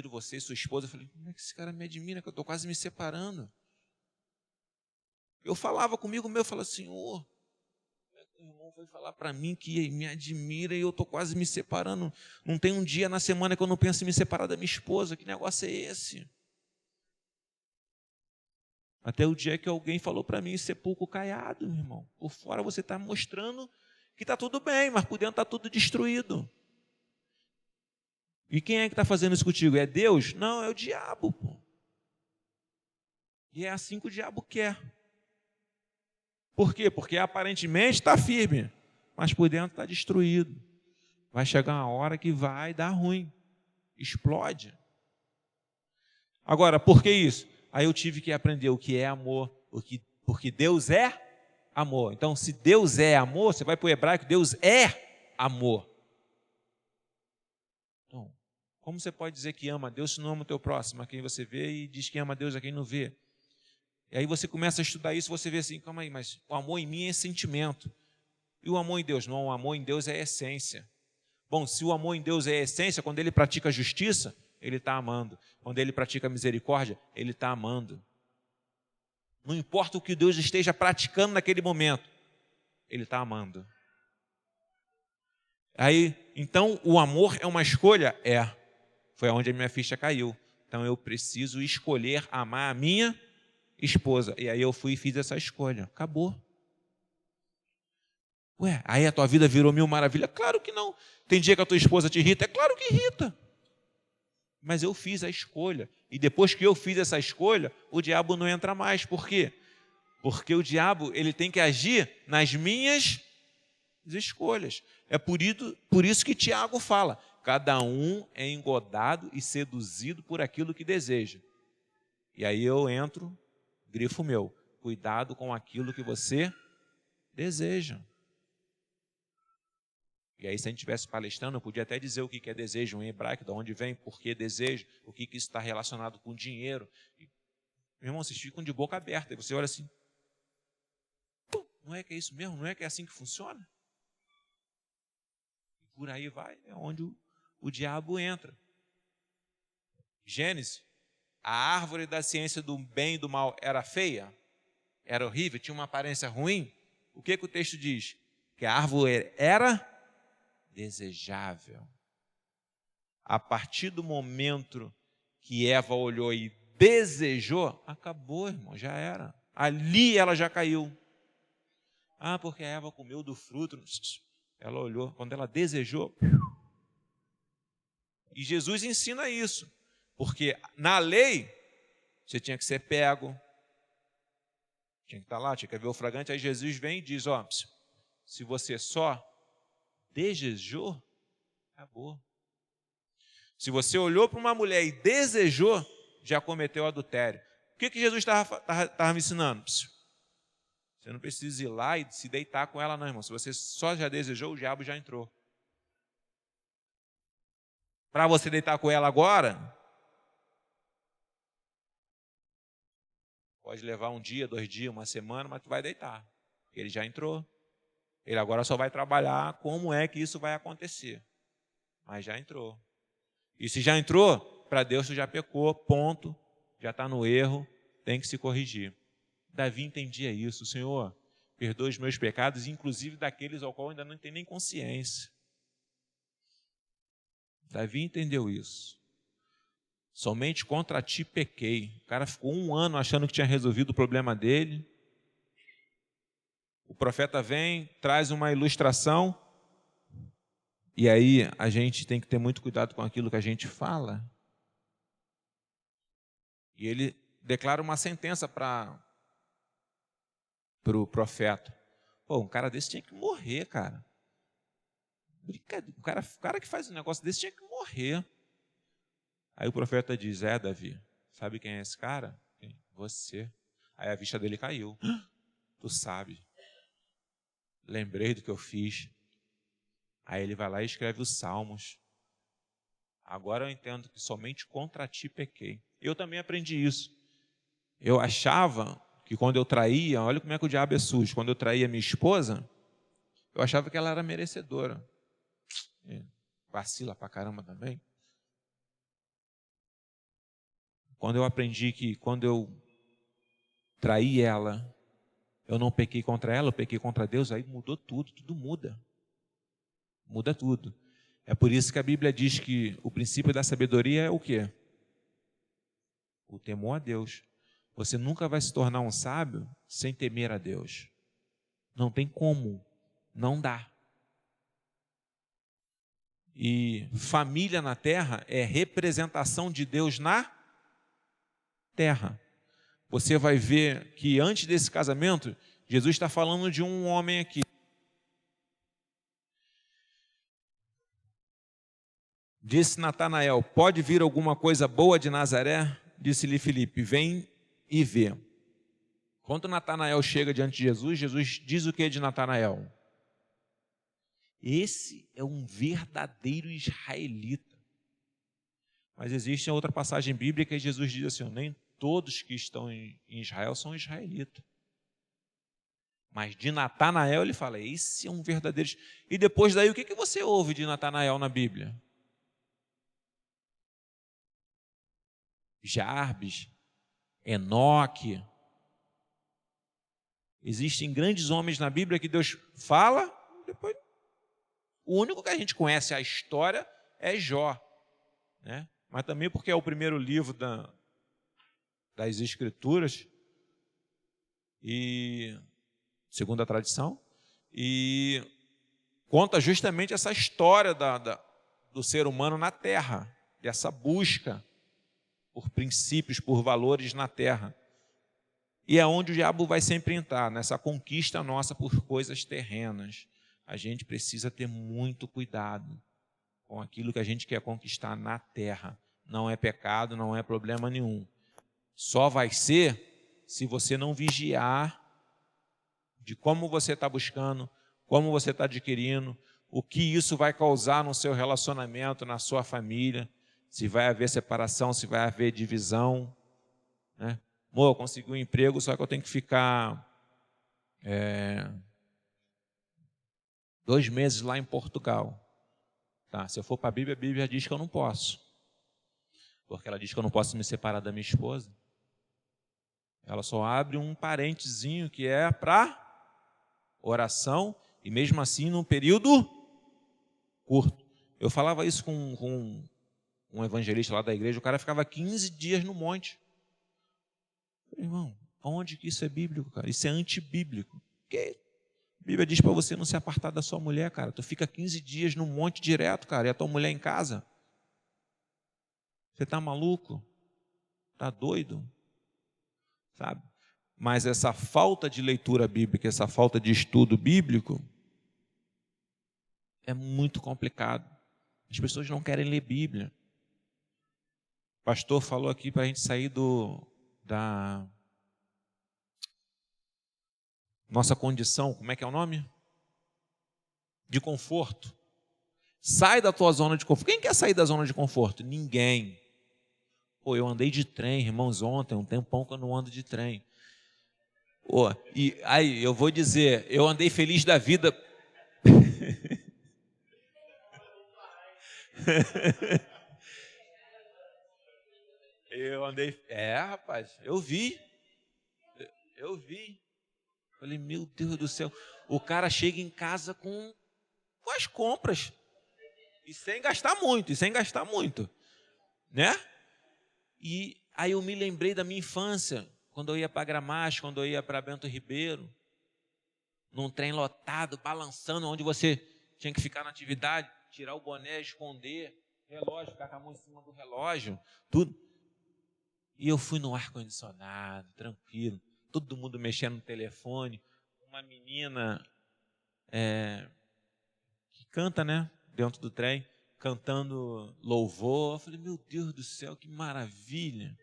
você e sua esposa. Eu falei, como é que esse cara me admira, que eu estou quase me separando? Eu falava comigo mesmo, eu falava, Senhor, o irmão foi falar para mim que me admira e eu estou quase me separando. Não tem um dia na semana que eu não penso em me separar da minha esposa. Que negócio é esse? Até o dia que alguém falou para mim, sepulcro caiado, irmão. Por fora você está mostrando que está tudo bem, mas por dentro está tudo destruído. E quem é que está fazendo isso contigo? É Deus? Não, é o diabo, pô. E é assim que o diabo quer. Por quê? Porque aparentemente está firme, mas por dentro está destruído. Vai chegar uma hora que vai dar ruim. Explode. Agora, por que isso? Aí eu tive que aprender o que é amor, porque Deus é amor. Então, se Deus é amor, você vai para o hebraico, Deus é amor. Então, como você pode dizer que ama Deus se não ama o teu próximo, a quem você vê, e diz que ama Deus a quem não vê? E aí você começa a estudar isso, você vê assim, calma aí, mas o amor em mim é sentimento. E o amor em Deus? Não, o amor em Deus é essência. Bom, se o amor em Deus é essência, quando ele pratica justiça, ele está amando. Quando ele pratica misericórdia, ele está amando. Não importa o que Deus esteja praticando naquele momento, ele está amando. Aí, então, o amor é uma escolha? É. Foi onde a minha ficha caiu. Então, eu preciso escolher amar a minha esposa. E aí eu fui e fiz essa escolha. Acabou. Ué, aí a tua vida virou mil maravilhas? Claro que não. Tem dia que a tua esposa te irrita? É claro que irrita. Mas eu fiz a escolha. E depois que eu fiz essa escolha, o diabo não entra mais. Por quê? Porque o diabo ele tem que agir nas minhas escolhas. É por isso que Tiago fala, cada um é engodado e seduzido por aquilo que deseja. E aí eu entro, grifo meu, cuidado com aquilo que você deseja. E aí, se a gente estivesse palestrando, eu podia até dizer o que é desejo em hebraico, de onde vem, por que desejo, o que isso está relacionado com dinheiro. E, meu irmão, vocês ficam de boca aberta, e você olha assim, não é que é isso mesmo? Não é que é assim que funciona? E por aí vai, é onde o diabo entra. Gênesis, a árvore da ciência do bem e do mal era feia? Era horrível? Tinha uma aparência ruim? O que o texto diz? Que a árvore era desejável. A partir do momento que Eva olhou e desejou, acabou, irmão, já era. Ali ela já caiu. Ah, porque a Eva comeu do fruto. Ela olhou, quando ela desejou. E Jesus ensina isso. Porque na lei, você tinha que ser pego. Tinha que estar lá, tinha que haver o flagrante. Aí Jesus vem e diz, ó, se você só desejou, acabou. Se você olhou para uma mulher e desejou, já cometeu adultério. O que Jesus estava me ensinando? Você não precisa ir lá e se deitar com ela, não, irmão. Se você só já desejou, o diabo já entrou. Para você deitar com ela agora, pode levar um dia, 2 dias, uma semana, mas tu vai deitar. Ele já entrou. Ele agora só vai trabalhar como é que isso vai acontecer. Mas já entrou. E se já entrou, para Deus tu já pecou, ponto. Já está no erro, tem que se corrigir. Davi entendia isso. Senhor, perdoa os meus pecados, inclusive daqueles ao qual ainda não tem nem consciência. Davi entendeu isso. Somente contra ti pequei. O cara ficou 1 ano achando que tinha resolvido o problema dele. O profeta vem, traz uma ilustração. E aí a gente tem que ter muito cuidado com aquilo que a gente fala. E ele declara uma sentença para o profeta. Pô, um cara desse tinha que morrer, cara. Brincadeira. O cara que faz um negócio desse tinha que morrer. Aí o profeta diz, Davi, sabe quem é esse cara? Você. Aí a vista dele caiu. Tu sabe. Lembrei do que eu fiz. Aí ele vai lá e escreve os Salmos. Agora eu entendo que somente contra ti pequei. Eu também aprendi isso. Eu achava que quando eu traía, olha como é que o diabo é sujo, quando eu traía minha esposa, eu achava que ela era merecedora. Vacila pra caramba também. Quando eu aprendi que quando eu traí ela, eu não pequei contra ela, eu pequei contra Deus, aí mudou tudo, tudo muda. Muda tudo. É por isso que a Bíblia diz que o princípio da sabedoria é o quê? O temor a Deus. Você nunca vai se tornar um sábio sem temer a Deus. Não tem como, não dá. E família na terra é representação de Deus na terra. Você vai ver que antes desse casamento, Jesus está falando de um homem aqui. Disse Natanael, pode vir alguma coisa boa de Nazaré? Disse-lhe Filipe, vem e vê. Quando Natanael chega diante de Jesus, Jesus diz o que de Natanael? Esse é um verdadeiro israelita. Mas existe outra passagem bíblica que Jesus diz assim, nem todos que estão em Israel são israelitas. Mas de Natanael ele fala, esse é um verdadeiro... E depois daí, o que você ouve de Natanael na Bíblia? Jarbes, Enoque. Existem grandes homens na Bíblia que Deus fala, depois... O único que a gente conhece a história é Jó, né? Mas também porque é o primeiro livro das Escrituras, e segundo a tradição, e conta justamente essa história do ser humano na terra, dessa busca por princípios, por valores na terra. E é onde o diabo vai sempre entrar, nessa conquista nossa por coisas terrenas. A gente precisa ter muito cuidado com aquilo que a gente quer conquistar na terra. Não é pecado, não é problema nenhum. Só vai ser se você não vigiar de como você está buscando, como você está adquirindo, o que isso vai causar no seu relacionamento, na sua família, se vai haver separação, se vai haver divisão, né? Amor, eu consegui um emprego, só que eu tenho que ficar 2 meses lá em Portugal. Tá, se eu for para a Bíblia diz que eu não posso. Porque ela diz que eu não posso me separar da minha esposa. Ela só abre um parentezinho que é para oração, e mesmo assim num período curto. Eu falava isso com um evangelista lá da igreja, o cara ficava 15 dias no monte. Eu falei, irmão, onde que isso é bíblico, cara? Isso é antibíblico. Porque a Bíblia diz para você não se apartar da sua mulher, cara. Tu fica 15 dias no monte direto, cara, e a tua mulher em casa. Você está maluco? Está doido? Sabe? Mas essa falta de leitura bíblica, essa falta de estudo bíblico, é muito complicado. As pessoas não querem ler Bíblia. O pastor falou aqui para a gente sair da nossa condição, como é que é o nome? De conforto. Sai da tua zona de conforto. Quem quer sair da zona de conforto? Ninguém. Pô, eu andei de trem, irmãos, ontem, um tempão que eu não ando de trem. Pô, e aí, eu vou dizer, eu andei feliz da vida. Eu andei... rapaz, eu vi. Falei, meu Deus do céu. O cara chega em casa com as compras. E sem gastar muito. Né? E aí eu me lembrei da minha infância, quando eu ia para Gramacho, quando eu ia para Bento Ribeiro, num trem lotado, balançando, onde você tinha que ficar na atividade, tirar o boné, esconder, relógio, ficar com a mão em cima do relógio, tudo. E eu fui no ar-condicionado, tranquilo, todo mundo mexendo no telefone, uma menina que canta, né, dentro do trem, cantando louvor. Eu falei, meu Deus do céu, que maravilha.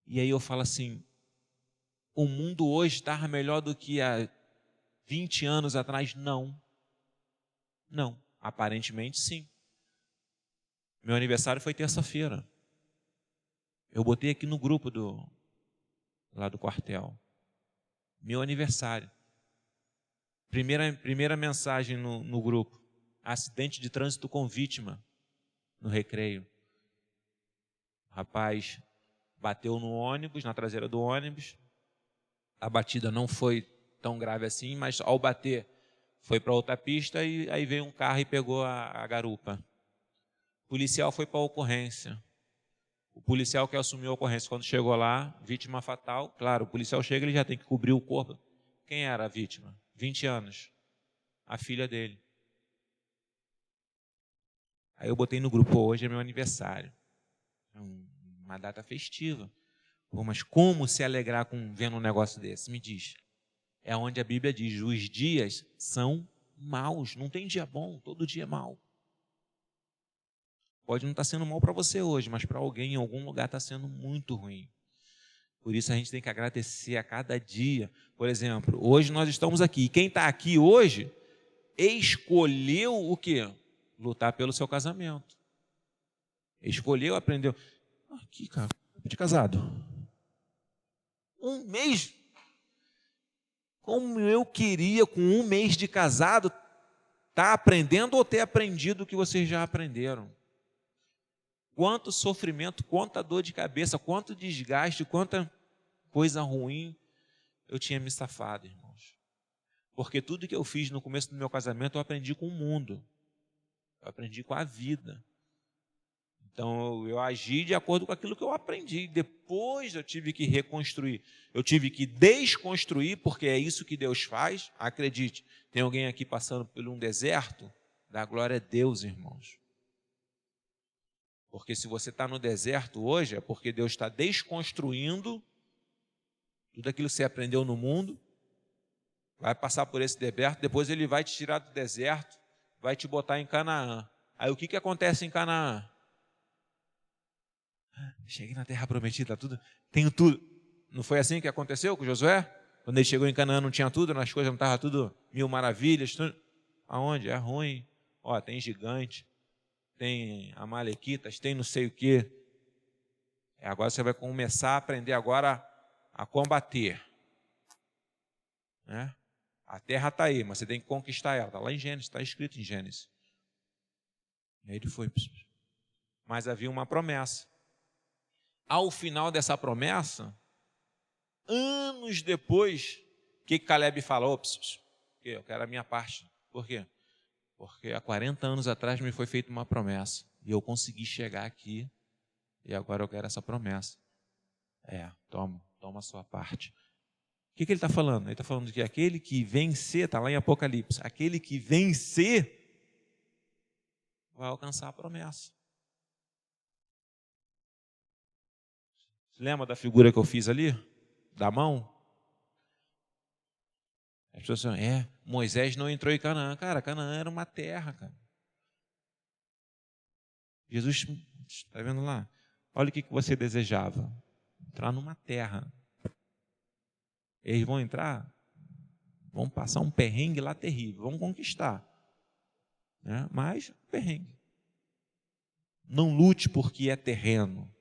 E aí eu falo assim, o mundo hoje está melhor do que há 20 anos atrás? Não. Não, aparentemente sim. Meu aniversário foi terça-feira. Eu botei aqui no grupo lá do quartel. Meu aniversário. Primeira mensagem no grupo. Acidente de trânsito com vítima no Recreio. O rapaz bateu no ônibus, na traseira do ônibus. A batida não foi tão grave assim, mas ao bater foi para outra pista e aí veio um carro e pegou a garupa. O policial foi para a ocorrência. O policial que assumiu a ocorrência, quando chegou lá, vítima fatal, claro, o policial chega, ele já tem que cobrir o corpo. Quem era a vítima? 20 anos. A filha dele. Aí eu botei no grupo, hoje é meu aniversário. É uma data festiva. Pô, mas como se alegrar vendo um negócio desse? Me diz. É onde a Bíblia diz, os dias são maus. Não tem dia bom, todo dia é mau. Pode não estar sendo mal para você hoje, mas para alguém em algum lugar está sendo muito ruim. Por isso a gente tem que agradecer a cada dia. Por exemplo, hoje nós estamos aqui. E quem está aqui hoje escolheu o quê? Lutar pelo seu casamento. Escolheu, aprendeu. Aqui, cara, de casado. Um mês. Como eu queria, com um mês de casado, estar aprendendo ou ter aprendido o que vocês já aprenderam. Quanto sofrimento, quanta dor de cabeça, quanto desgaste, quanta coisa ruim eu tinha me safado, irmãos. Porque tudo que eu fiz no começo do meu casamento, eu aprendi com o mundo. Eu aprendi com a vida. Então, eu agi de acordo com aquilo que eu aprendi. Depois eu tive que reconstruir. Eu tive que desconstruir, porque é isso que Deus faz. Acredite, tem alguém aqui passando por um deserto? Dá glória a Deus, irmãos. Porque se você está no deserto hoje, é porque Deus está desconstruindo tudo aquilo que você aprendeu no mundo, vai passar por esse deserto, depois Ele vai te tirar do deserto, vai te botar em Canaã. Aí o que acontece em Canaã? Cheguei na terra prometida, tenho tudo. Não foi assim que aconteceu com Josué? Quando ele chegou em Canaã não tinha tudo, as coisas não estavam tudo mil maravilhas. Tudo. Aonde? É ruim. Ó, tem gigante, tem amalequitas, tem não sei o quê. Agora você vai começar a aprender agora a combater. Né? A terra está aí, mas você tem que conquistar ela. Está lá em Gênesis, está escrito em Gênesis. E aí ele foi. Mas havia uma promessa. Ao final dessa promessa, anos depois, o que Caleb falou? Eu quero a minha parte. Por quê? Porque há 40 anos atrás me foi feita uma promessa. E eu consegui chegar aqui. E agora eu quero essa promessa. Toma a sua parte. O que ele está falando? Ele está falando que aquele que vencer, está lá em Apocalipse, aquele que vencer vai alcançar a promessa. Você lembra da figura que eu fiz ali? Da mão? As pessoas dizem, Moisés não entrou em Canaã. Cara, Canaã era uma terra, cara. Jesus, está vendo lá? Olha o que você desejava. Entrar numa terra. Eles vão entrar, vão passar um perrengue lá terrível, vão conquistar. Né? Mas, perrengue. Não lute porque é terreno.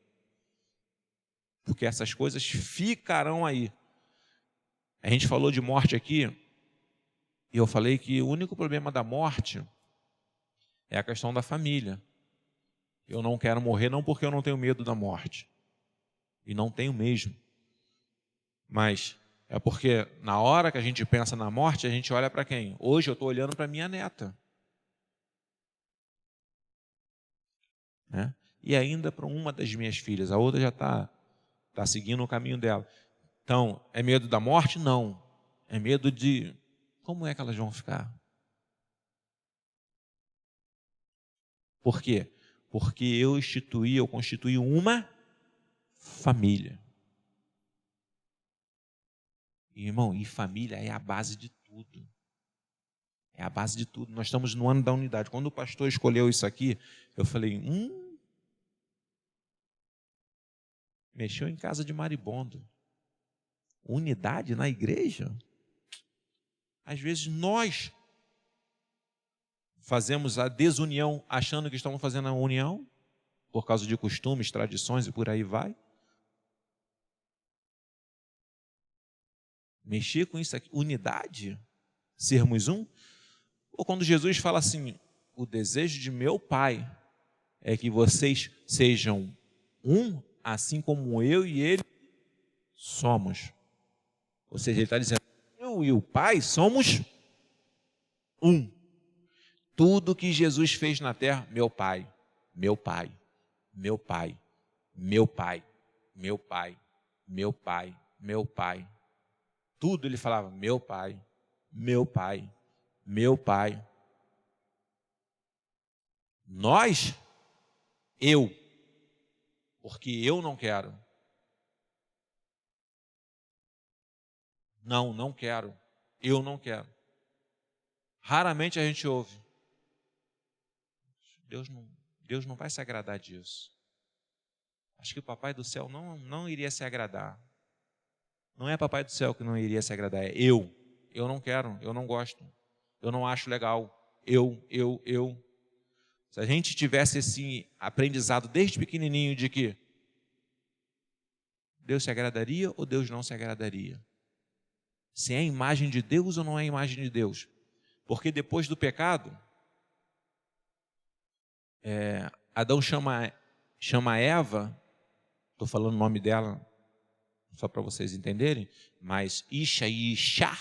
Porque essas coisas ficarão aí. A gente falou de morte aqui, e eu falei que o único problema da morte é a questão da família. Eu não quero morrer, não porque eu não tenho medo da morte. E não tenho mesmo. Mas é porque na hora que a gente pensa na morte, a gente olha para quem? Hoje eu estou olhando para minha neta. Né? E ainda para uma das minhas filhas. A outra já está seguindo o caminho dela. Então, é medo da morte? Não. É medo de como é que elas vão ficar. Por quê? Porque eu constituí uma família. Irmão, e família é a base de tudo. É a base de tudo. Nós estamos no ano da unidade. Quando o pastor escolheu isso aqui, eu falei, mexeu em casa de maribondo. Unidade na igreja? Às vezes nós fazemos a desunião achando que estamos fazendo a união, por causa de costumes, tradições e por aí vai. Mexer com isso aqui, unidade, sermos um. Ou quando Jesus fala assim, o desejo de meu Pai é que vocês sejam um, assim como eu e ele somos. Ou seja, ele está dizendo, eu e o Pai somos um. Tudo que Jesus fez na terra, meu Pai, meu Pai, meu Pai, meu Pai, meu Pai, meu Pai, meu Pai. Tudo ele falava, meu Pai, meu Pai, meu Pai. Nós, eu, porque eu não quero. Não quero. Eu não quero. Raramente a gente ouve. Deus não vai se agradar disso. Acho que o Papai do Céu não iria se agradar. Não é Papai do Céu que não iria se agradar, é eu. Eu não quero, eu não gosto. Eu não acho legal. Eu. Se a gente tivesse esse aprendizado desde pequenininho de que Deus se agradaria ou Deus não se agradaria? Se é a imagem de Deus ou não é a imagem de Deus? Porque depois do pecado, Adão chama Eva, estou falando o nome dela só para vocês entenderem, mas Isha e Ishá,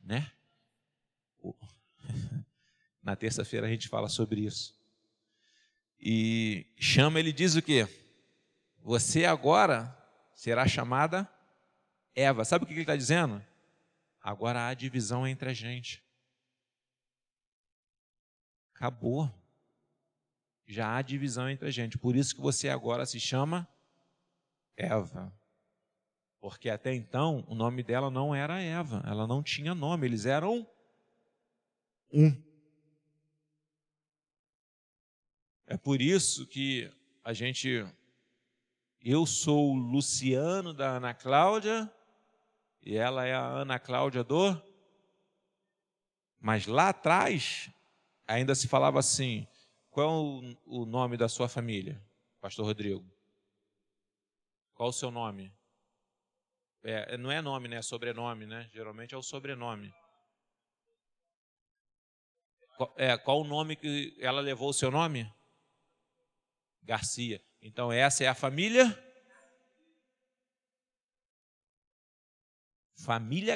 né? Na terça-feira a gente fala sobre isso. E chama, ele diz o quê? Você agora será chamada Eva. Sabe o que ele está dizendo? Agora há divisão entre a gente. Acabou. Já há divisão entre a gente. Por isso que você agora se chama Eva. Porque até então o nome dela não era Eva. Ela não tinha nome. Eles eram um. É por isso que eu sou o Luciano da Ana Cláudia e ela é a Ana Cláudia Mas lá atrás ainda se falava assim, qual é o nome da sua família, Pastor Rodrigo? Qual o seu nome? Não é nome, né? É sobrenome, né? Geralmente é o sobrenome. Qual o nome que ela levou o seu nome? Garcia. Então essa é a família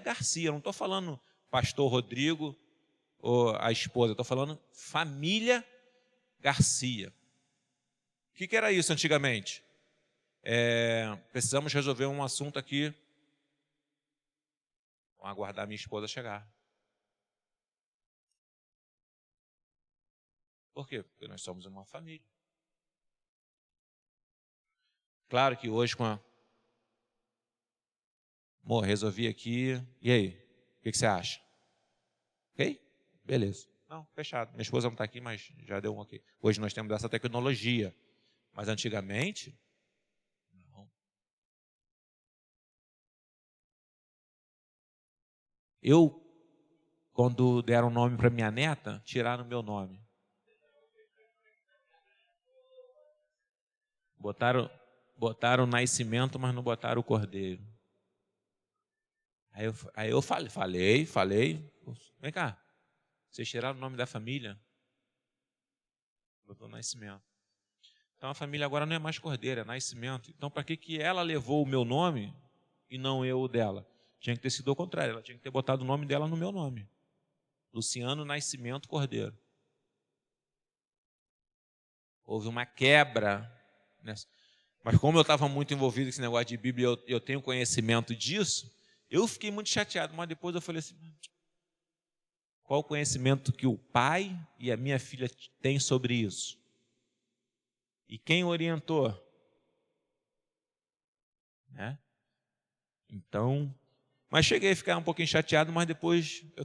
Garcia. Eu não estou falando Pastor Rodrigo ou a esposa, estou falando família Garcia. O que era isso antigamente? Precisamos resolver um assunto aqui. Vamos aguardar minha esposa chegar. Por quê? Porque nós somos uma família. Claro que hoje Amor, resolvi aqui. E aí? O que você acha? Ok? Beleza. Não, fechado. Minha esposa não está aqui, mas já deu um ok. Hoje nós temos essa tecnologia. Mas antigamente, não. Quando deram nome para minha neta, tiraram meu nome. Botaram o nascimento, mas não botaram o cordeiro. Aí eu falei. Vem cá, vocês tiraram o nome da família? Botou nascimento. Então a família agora não é mais cordeiro, é nascimento. Então para que ela levou o meu nome e não eu o dela? Tinha que ter sido o contrário, ela tinha que ter botado o nome dela no meu nome. Luciano Nascimento Cordeiro. Houve uma quebra nessa. Mas como eu estava muito envolvido com esse negócio de Bíblia, eu tenho conhecimento disso, eu fiquei muito chateado, mas depois eu falei assim, qual o conhecimento que o pai e a minha filha têm sobre isso? E quem orientou? Né? Então, mas cheguei a ficar um pouquinho chateado, mas depois eu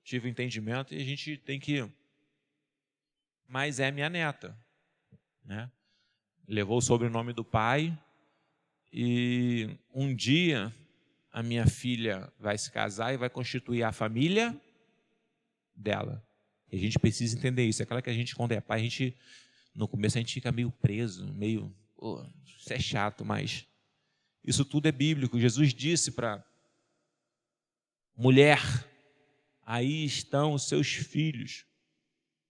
tive entendimento e a gente tem que... Mas é minha neta, né? Levou o sobrenome do pai e um dia a minha filha vai se casar e vai constituir a família dela. E a gente precisa entender isso. É claro que a gente, quando é pai, no começo a gente fica meio preso, meio... isso é chato, mas isso tudo é bíblico. Jesus disse para mulher, aí estão os seus filhos,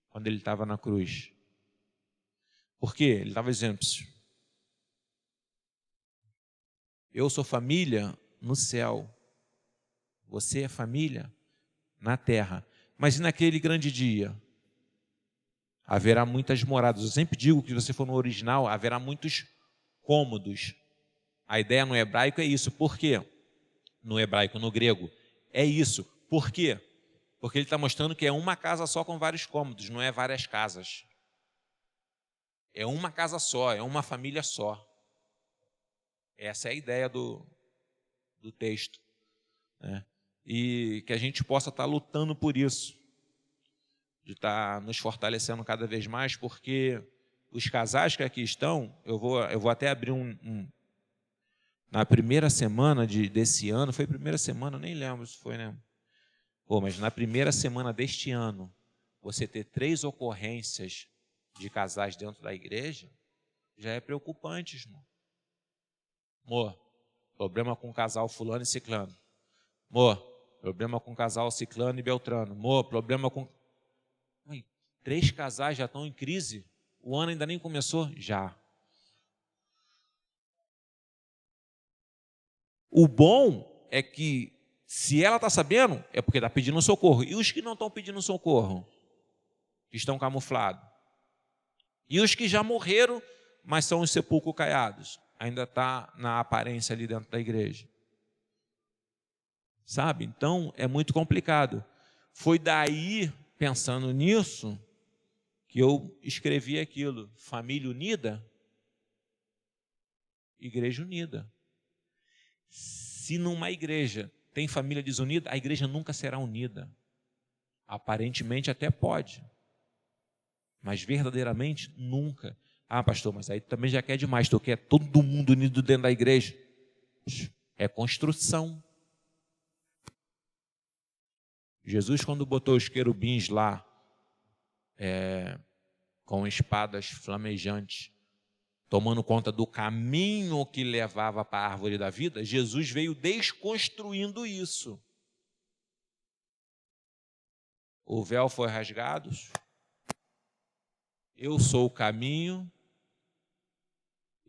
quando ele estava na cruz. Por quê? Ele estava dizendo, eu sou família no céu, você é família na terra. Mas e naquele grande dia? Haverá muitas moradas. Eu sempre digo que, se você for no original, haverá muitos cômodos. A ideia no hebraico é isso. Por quê? No hebraico, no grego, é isso. Por quê? Porque ele está mostrando que é uma casa só com vários cômodos, não é várias casas. É uma casa só, é uma família só. Essa é a ideia do texto, né? E que a gente possa estar lutando por isso, de estar nos fortalecendo cada vez mais, porque os casais que aqui estão, eu vou até abrir na primeira semana desse ano, foi a primeira semana, nem lembro se foi, né? Mas na primeira semana deste ano, você ter 3 ocorrências de casais dentro da igreja, já é preocupante, irmão. Amor, problema com o casal fulano e ciclano. Amor, problema com o casal ciclano e beltrano. Amor, problema com... 3 casais já estão em crise. O ano ainda nem começou? Já. O bom é que, se ela está sabendo, é porque está pedindo socorro. E os que não estão pedindo socorro? Que estão camuflados. E os que já morreram, mas são os sepulcros caiados? Ainda está na aparência ali dentro da igreja. Sabe? Então, é muito complicado. Foi daí, pensando nisso, que eu escrevi aquilo. Família unida, igreja unida. Se numa igreja tem família desunida, a igreja nunca será unida. Aparentemente até pode, mas verdadeiramente nunca. Ah, pastor, mas aí também já quer demais, tu quer todo mundo unido dentro da igreja. É construção. Jesus, quando botou os querubins lá, com espadas flamejantes, tomando conta do caminho que levava para a árvore da vida, Jesus veio desconstruindo isso. O véu foi rasgado. Eu sou o caminho,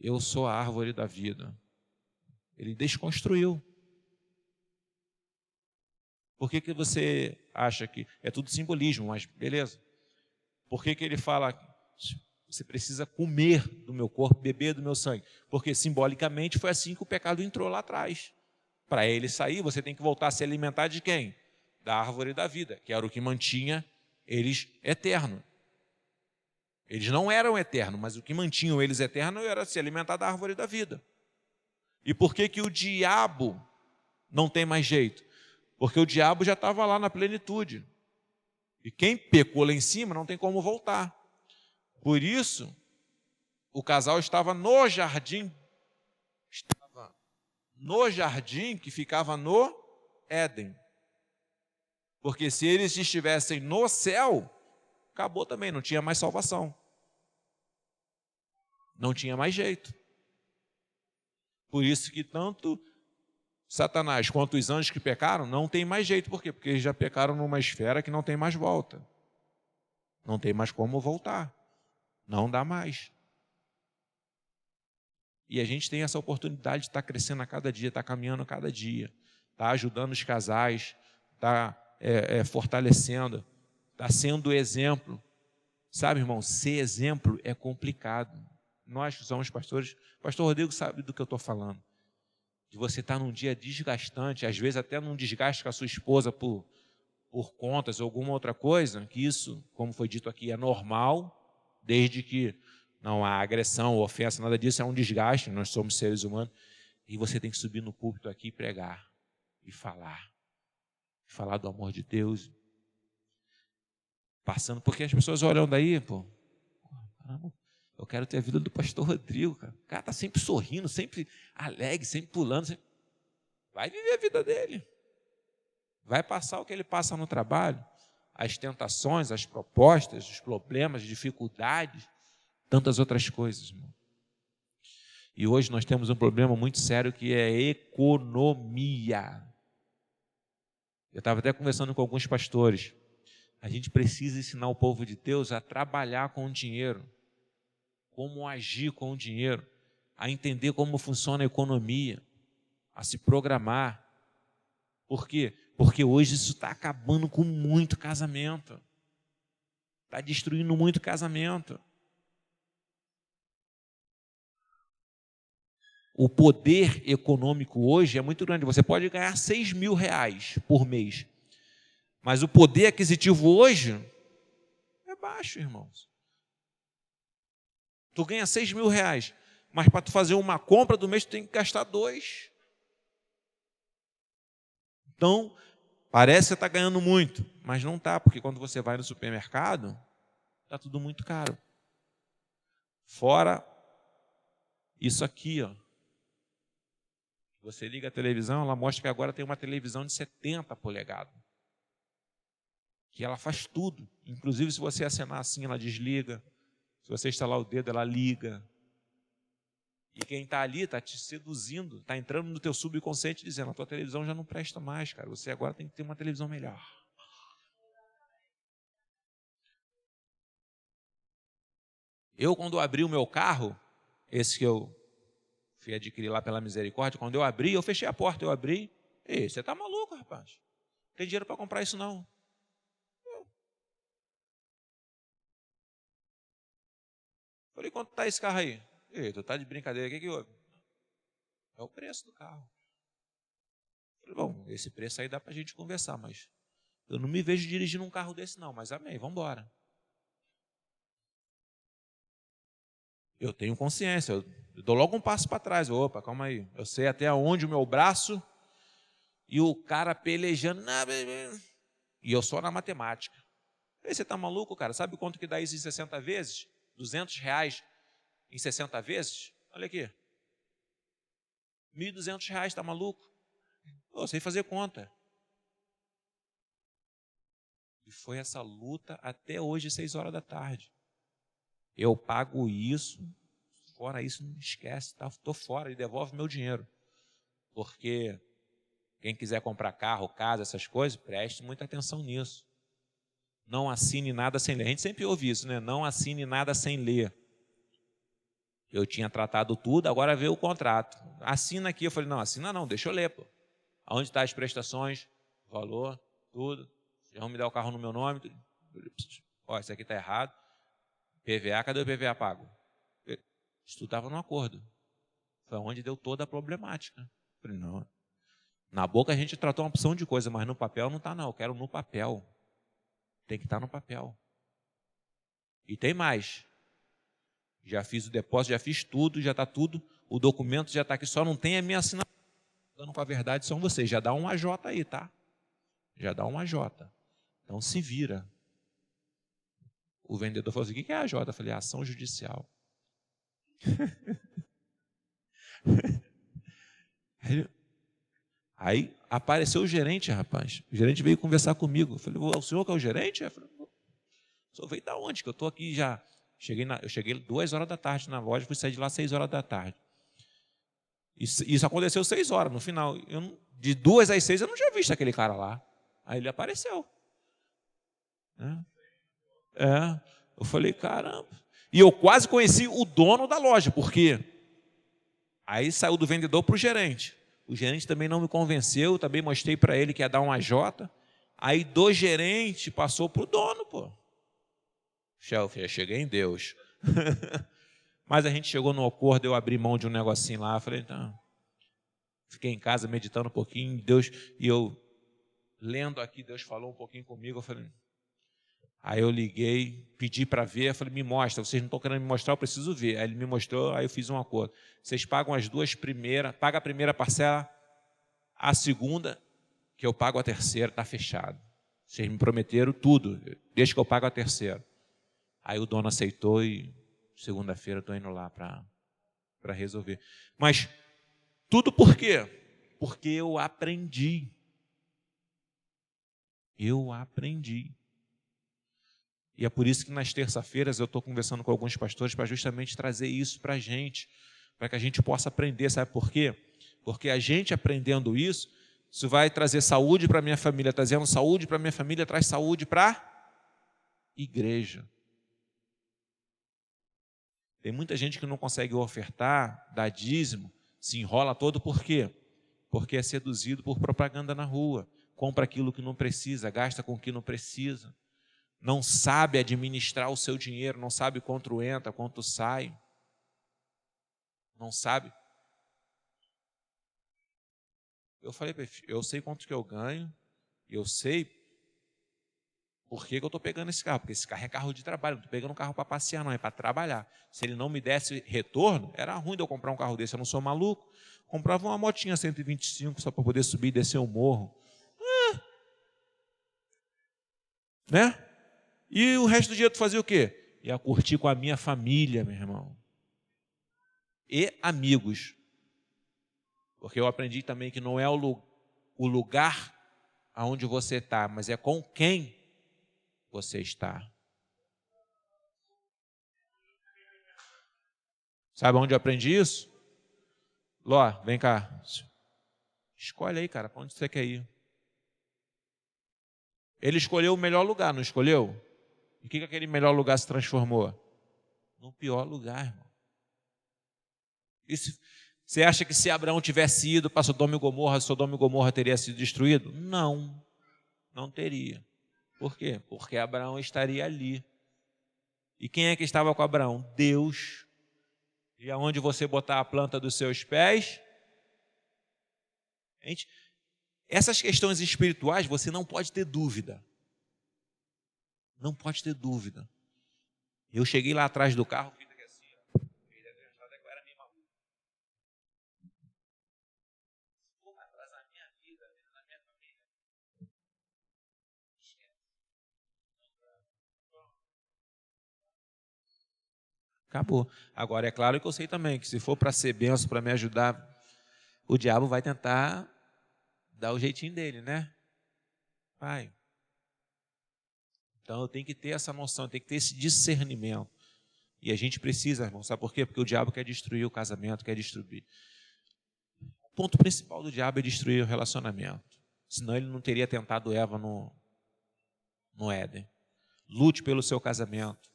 eu sou a árvore da vida. Ele desconstruiu. Por que você acha que é tudo simbolismo, mas beleza? Por que ele fala, você precisa comer do meu corpo, beber do meu sangue? Porque simbolicamente foi assim que o pecado entrou lá atrás. Para ele sair, você tem que voltar a se alimentar de quem? Da árvore da vida, que era o que mantinha eles eternos. Eles não eram eternos, mas o que mantinha eles eternos era se alimentar da árvore da vida. E por que o diabo não tem mais jeito? Porque o diabo já estava lá na plenitude. E quem pecou lá em cima não tem como voltar. Por isso, o casal estava no jardim. Estava no jardim que ficava no Éden. Porque se eles estivessem no céu, acabou também, não tinha mais salvação. Não tinha mais jeito. Por isso que tanto Satanás quanto os anjos que pecaram, não tem mais jeito. Por quê? Porque eles já pecaram numa esfera que não tem mais volta. Não tem mais como voltar. Não dá mais. E a gente tem essa oportunidade de estar crescendo a cada dia, estar caminhando a cada dia, estar ajudando os casais, estar fortalecendo, estar sendo exemplo. Sabe, irmão, ser exemplo é complicado. Nós que somos pastores, pastor Rodrigo sabe do que eu estou falando. De você estar num dia desgastante, às vezes até num desgaste com a sua esposa por contas ou alguma outra coisa, que isso, como foi dito aqui, é normal, desde que não há agressão ou ofensa, nada disso, é um desgaste, nós somos seres humanos, e você tem que subir no púlpito aqui e pregar, e falar do amor de Deus, passando, porque as pessoas olham daí, pô, caramba, eu quero ter a vida do pastor Rodrigo, cara. O cara está sempre sorrindo, sempre alegre, sempre pulando. Vai viver a vida dele. Vai passar o que ele passa no trabalho, as tentações, as propostas, os problemas, as dificuldades, tantas outras coisas, irmão. E hoje nós temos um problema muito sério que é economia. Eu estava até conversando com alguns pastores. A gente precisa ensinar o povo de Deus a trabalhar com o dinheiro, como agir com o dinheiro, a entender como funciona a economia, a se programar. Por quê? Porque hoje isso está acabando com muito casamento. Está destruindo muito casamento. O poder econômico hoje é muito grande. Você pode ganhar 6 mil reais por mês. Mas o poder aquisitivo hoje é baixo, irmãos. Tu ganha 6 mil reais, mas para tu fazer uma compra do mês, tu tem que gastar 2. Então, parece que você está ganhando muito, mas não está, porque quando você vai no supermercado, está tudo muito caro. Fora isso aqui, ó. Você liga a televisão, ela mostra que agora tem uma televisão de 70 polegadas. Que ela faz tudo. Inclusive, se você acenar assim, ela desliga. Se você instalar o dedo, ela liga. E quem está ali está te seduzindo, está entrando no teu subconsciente dizendo, a tua televisão já não presta mais, cara. Você agora tem que ter uma televisão melhor. Eu, quando abri o meu carro, esse que eu fui adquirir lá pela Misericórdia, quando eu abri, eu fechei a porta, eu abri. Ei, você está maluco, rapaz? Não tem dinheiro para comprar isso, não. Falei, quanto está esse carro aí? Ei, tu está de brincadeira, o que houve? É o preço do carro. Falei, bom, esse preço aí dá para a gente conversar, mas eu não me vejo dirigindo um carro desse não, mas amém, vamos embora. Eu tenho consciência, eu dou logo um passo para trás. Opa, calma aí, eu sei até onde o meu braço e o cara pelejando. E eu só na matemática. Falei, você está maluco, cara? Sabe quanto que dá isso em 60 vezes? R$200 em 60 vezes? Olha aqui. R$1.200, está maluco? Eu sei fazer conta. E foi essa luta até hoje, 6 horas da tarde. Eu pago isso, fora isso, não esquece, tá? Estou fora e devolve meu dinheiro. Porque quem quiser comprar carro, casa, essas coisas, preste muita atenção nisso. Não assine nada sem ler. A gente sempre ouve isso, né? Não assine nada sem ler. Eu tinha tratado tudo, agora veio o contrato. Assina aqui. Eu falei, não, assina não, deixa eu ler, pô. Onde estão as prestações, valor, tudo. Já vão me dar o carro no meu nome. Ó, isso aqui está errado. PVA, cadê o PVA pago? Isso estava no acordo. Foi onde deu toda a problemática. Eu falei, não. Na boca a gente tratou uma opção de coisa, mas no papel não está não. Eu quero no papel. Tem que estar no papel. E tem mais. Já fiz o depósito, já fiz tudo, já está tudo. O documento já está aqui, só não tem a minha assinatura. Dando com a verdade são vocês. Já dá um AJ aí, tá? Já dá um AJ. Então se vira. O vendedor falou assim, o que é AJ? Eu falei, ação judicial. Aí apareceu o gerente, rapaz. O gerente veio conversar comigo. Eu falei, o senhor que é o gerente? Eu falei, o senhor veio da onde? Que eu estou aqui já. Eu cheguei 2 horas da tarde na loja, fui sair de lá 6 horas da tarde. Isso aconteceu 6 horas, no final. De 2 às 6 eu não tinha visto aquele cara lá. Aí ele apareceu. Eu falei, caramba. E eu quase conheci o dono da loja, porque aí saiu do vendedor para o gerente. O gerente também não me convenceu, também mostrei para ele que ia dar um AJ. Aí do gerente passou para o dono, pô. Eu cheguei em Deus. Mas a gente chegou no acordo, eu abri mão de um negocinho lá, falei, então, fiquei em casa meditando um pouquinho, Deus, e eu lendo aqui, Deus falou um pouquinho comigo, eu falei, aí eu liguei, pedi para ver, eu falei, me mostra, vocês não estão querendo me mostrar, eu preciso ver. Aí ele me mostrou, aí eu fiz um acordo. Vocês pagam as 2 primeiras, paga a primeira parcela, a segunda, que eu pago a terceira, está fechado. Vocês me prometeram tudo, deixa que eu pago a terceira. Aí o dono aceitou e segunda-feira eu estou indo lá para resolver. Mas tudo por quê? Porque eu aprendi. Eu aprendi. E é por isso que nas terça-feiras eu estou conversando com alguns pastores para justamente trazer isso para a gente, para que a gente possa aprender. Sabe por quê? Porque a gente aprendendo isso vai trazer saúde para a minha família. Trazendo saúde para a minha família, traz saúde para a igreja. Tem muita gente que não consegue ofertar, dar dízimo, se enrola todo, por quê? Porque é seduzido por propaganda na rua, compra aquilo que não precisa, gasta com o que não precisa, não sabe administrar o seu dinheiro, não sabe quanto entra, quanto sai, não sabe. Eu falei, eu sei quanto que eu ganho, eu sei por que eu estou pegando esse carro, porque esse carro é carro de trabalho, não estou pegando um carro para passear, não, é para trabalhar. Se ele não me desse retorno, era ruim de eu comprar um carro desse, eu não sou maluco. Comprava uma motinha 125 só para poder subir e descer o morro. Né? E o resto do dia tu fazia o quê? Ia curtir com a minha família, meu irmão. E amigos. Porque eu aprendi também que não é o lugar aonde você está, mas é com quem você está. Sabe onde eu aprendi isso? Ló, vem cá. Escolhe aí, cara, para onde você quer ir. Ele escolheu o melhor lugar, não escolheu? E o que aquele melhor lugar se transformou? No pior lugar, irmão. Você acha que se Abraão tivesse ido para Sodoma e Gomorra teria sido destruído? Não, não teria. Por quê? Porque Abraão estaria ali. E quem é que estava com Abraão? Deus. E aonde você botar a planta dos seus pés? Essas questões espirituais você não pode ter dúvida. Não pode ter dúvida. Eu cheguei lá atrás do carro, fiz aqui assim, ele deve achar até que eu era meio maluco. Vou atrás da minha vida, da minha família. Acabou. Agora, é claro que eu sei também que se for para ser benção, para me ajudar, o diabo vai tentar dar o jeitinho dele, né? Vai. Então, eu tenho que ter essa noção, eu tenho que ter esse discernimento. E a gente precisa, irmão, sabe por quê? Porque o diabo quer destruir o casamento, quer destruir. O ponto principal do diabo é destruir o relacionamento. Senão ele não teria tentado Eva no Éden. Lute pelo seu casamento.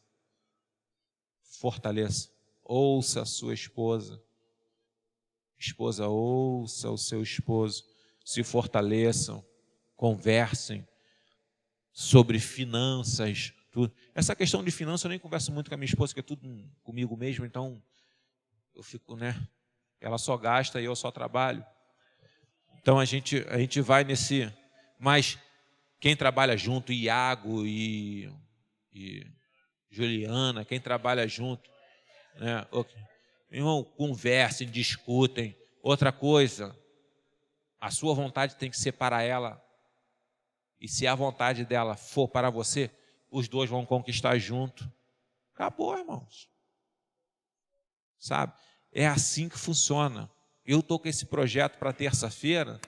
Fortaleça. Ouça a sua esposa. Esposa, ouça o seu esposo. Se fortaleçam. Conversem sobre finanças. Tudo. Essa questão de finanças eu nem converso muito com a minha esposa, que é tudo comigo mesmo, então eu fico, né? Ela só gasta e eu só trabalho. Então a gente vai nesse. Mas quem trabalha junto, Iago e Juliana, quem trabalha junto, né? Irmão, conversem, discutem. Outra coisa, a sua vontade tem que ser para ela. E se a vontade dela for para você, os dois vão conquistar junto. Acabou, irmãos. Sabe? É assim que funciona. Eu estou com esse projeto para terça-feira,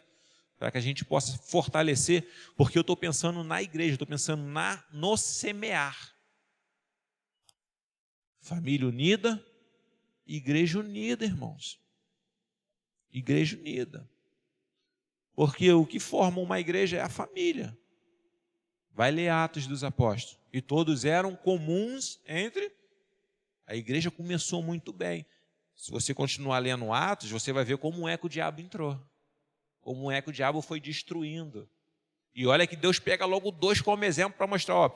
para que a gente possa fortalecer, porque eu estou pensando na igreja, estou pensando no semear. Família unida, igreja unida, irmãos. Igreja unida. Porque o que forma uma igreja é a família. Vai ler Atos dos Apóstolos. E todos eram comuns entre... A igreja começou muito bem. Se você continuar lendo Atos, você vai ver como é que o diabo entrou. Como é que o diabo foi destruindo. E olha que Deus pega logo dois como exemplo para mostrar, ó,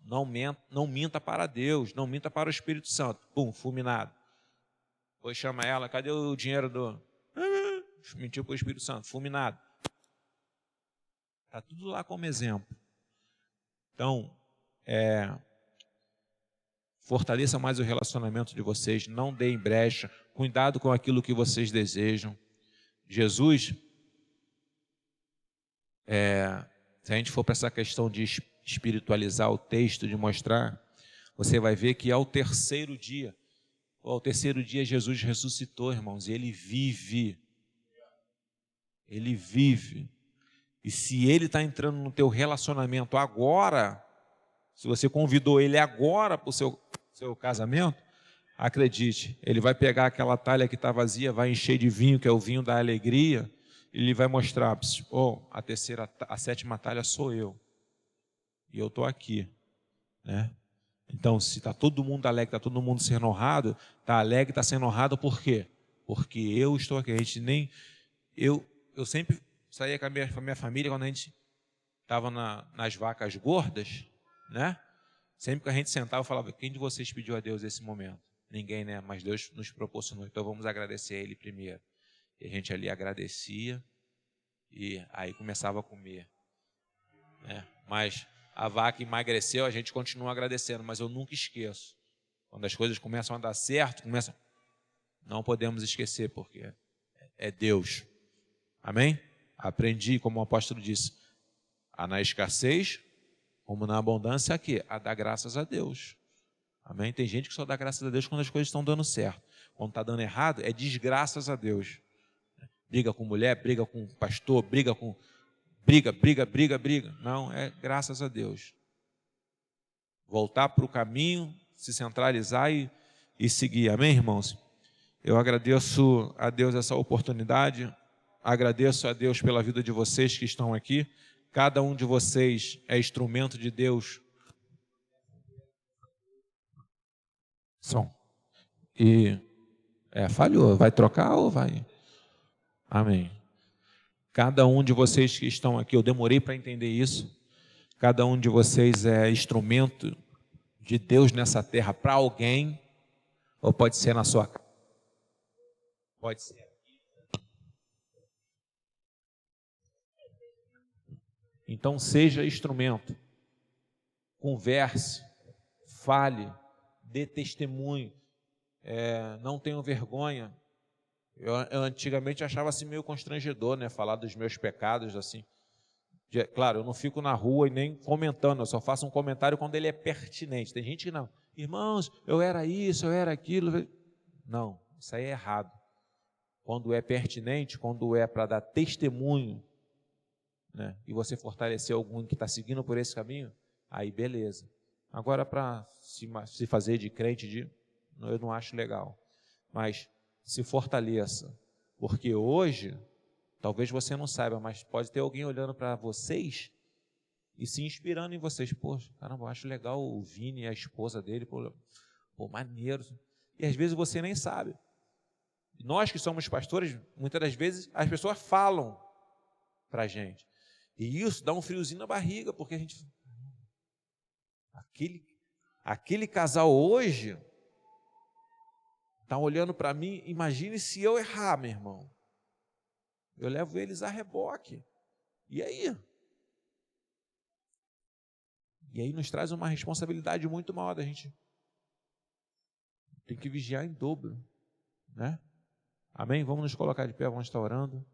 não minta para Deus, não minta para o Espírito Santo. Pum, fulminado. Depois chama ela, cadê o dinheiro do... mentiu para o Espírito Santo, fulminado. Está tudo lá como exemplo. Então, fortaleça mais o relacionamento de vocês, não deem brecha, cuidado com aquilo que vocês desejam. Jesus Se a gente for para essa questão de espiritualizar o texto, de mostrar, você vai ver que ao terceiro dia Jesus ressuscitou, irmãos, e ele vive. Ele vive. E se ele está entrando no teu relacionamento agora, se você convidou ele agora para o seu casamento, acredite, ele vai pegar aquela talha que está vazia, vai encher de vinho, que é o vinho da alegria, e ele vai mostrar, a sétima talha sou eu. E eu estou aqui, né? Então, se está todo mundo alegre, está todo mundo sendo honrado, está alegre, está sendo honrado, por quê? Porque eu estou aqui. A gente nem... Eu sempre saía com a minha família quando a gente estava nas vacas gordas, né? Sempre que a gente sentava, eu falava, quem de vocês pediu a Deus esse momento? Ninguém, né? Mas Deus nos proporcionou, então vamos agradecer a Ele primeiro. E a gente ali agradecia e aí começava a comer, né? Mas a vaca emagreceu, a gente continua agradecendo, mas eu nunca esqueço. Quando as coisas começam a dar certo, não podemos esquecer, porque é Deus. Amém? Aprendi, como o apóstolo disse, a na escassez, como na abundância aqui, a dar graças a Deus. Amém? Tem gente que só dá graças a Deus quando as coisas estão dando certo. Quando está dando errado, é desgraças a Deus. Briga com mulher, briga com pastor, briga. Não, é graças a Deus. Voltar para o caminho, se centralizar e seguir. Amém, irmãos? Eu agradeço a Deus essa oportunidade. Agradeço a Deus pela vida de vocês que estão aqui. Cada um de vocês é instrumento de Deus. Som. E falhou. Vai trocar ou vai? Amém. Cada um de vocês que estão aqui, eu demorei para entender isso. Cada um de vocês é instrumento de Deus nessa terra para alguém, ou pode ser na sua casa. Pode ser. Então seja instrumento. Converse, fale, dê testemunho. Não tenham vergonha. Eu antigamente achava assim meio constrangedor, né? Falar dos meus pecados assim. Claro, eu não fico na rua e nem comentando, eu só faço um comentário quando ele é pertinente. Tem gente que não. Irmãos, eu era isso, eu era aquilo. Não, isso aí é errado. Quando é pertinente, quando é para dar testemunho, né? E você fortalecer alguém que está seguindo por esse caminho, aí beleza. Agora, para se fazer de crente, eu não acho legal. Mas se fortaleça, porque hoje, talvez você não saiba, mas pode ter alguém olhando para vocês e se inspirando em vocês. Poxa, caramba, eu acho legal o Vini e a esposa dele, pô, maneiro. E às vezes você nem sabe. Nós que somos pastores, muitas das vezes as pessoas falam para a gente. E isso dá um friozinho na barriga, porque a gente... Aquele casal hoje está olhando para mim, imagine se eu errar, meu irmão. Eu levo eles a reboque. E aí? E aí nos traz uma responsabilidade muito maior da gente. Tem que vigiar em dobro, né? Amém? Vamos nos colocar de pé, vamos estar orando.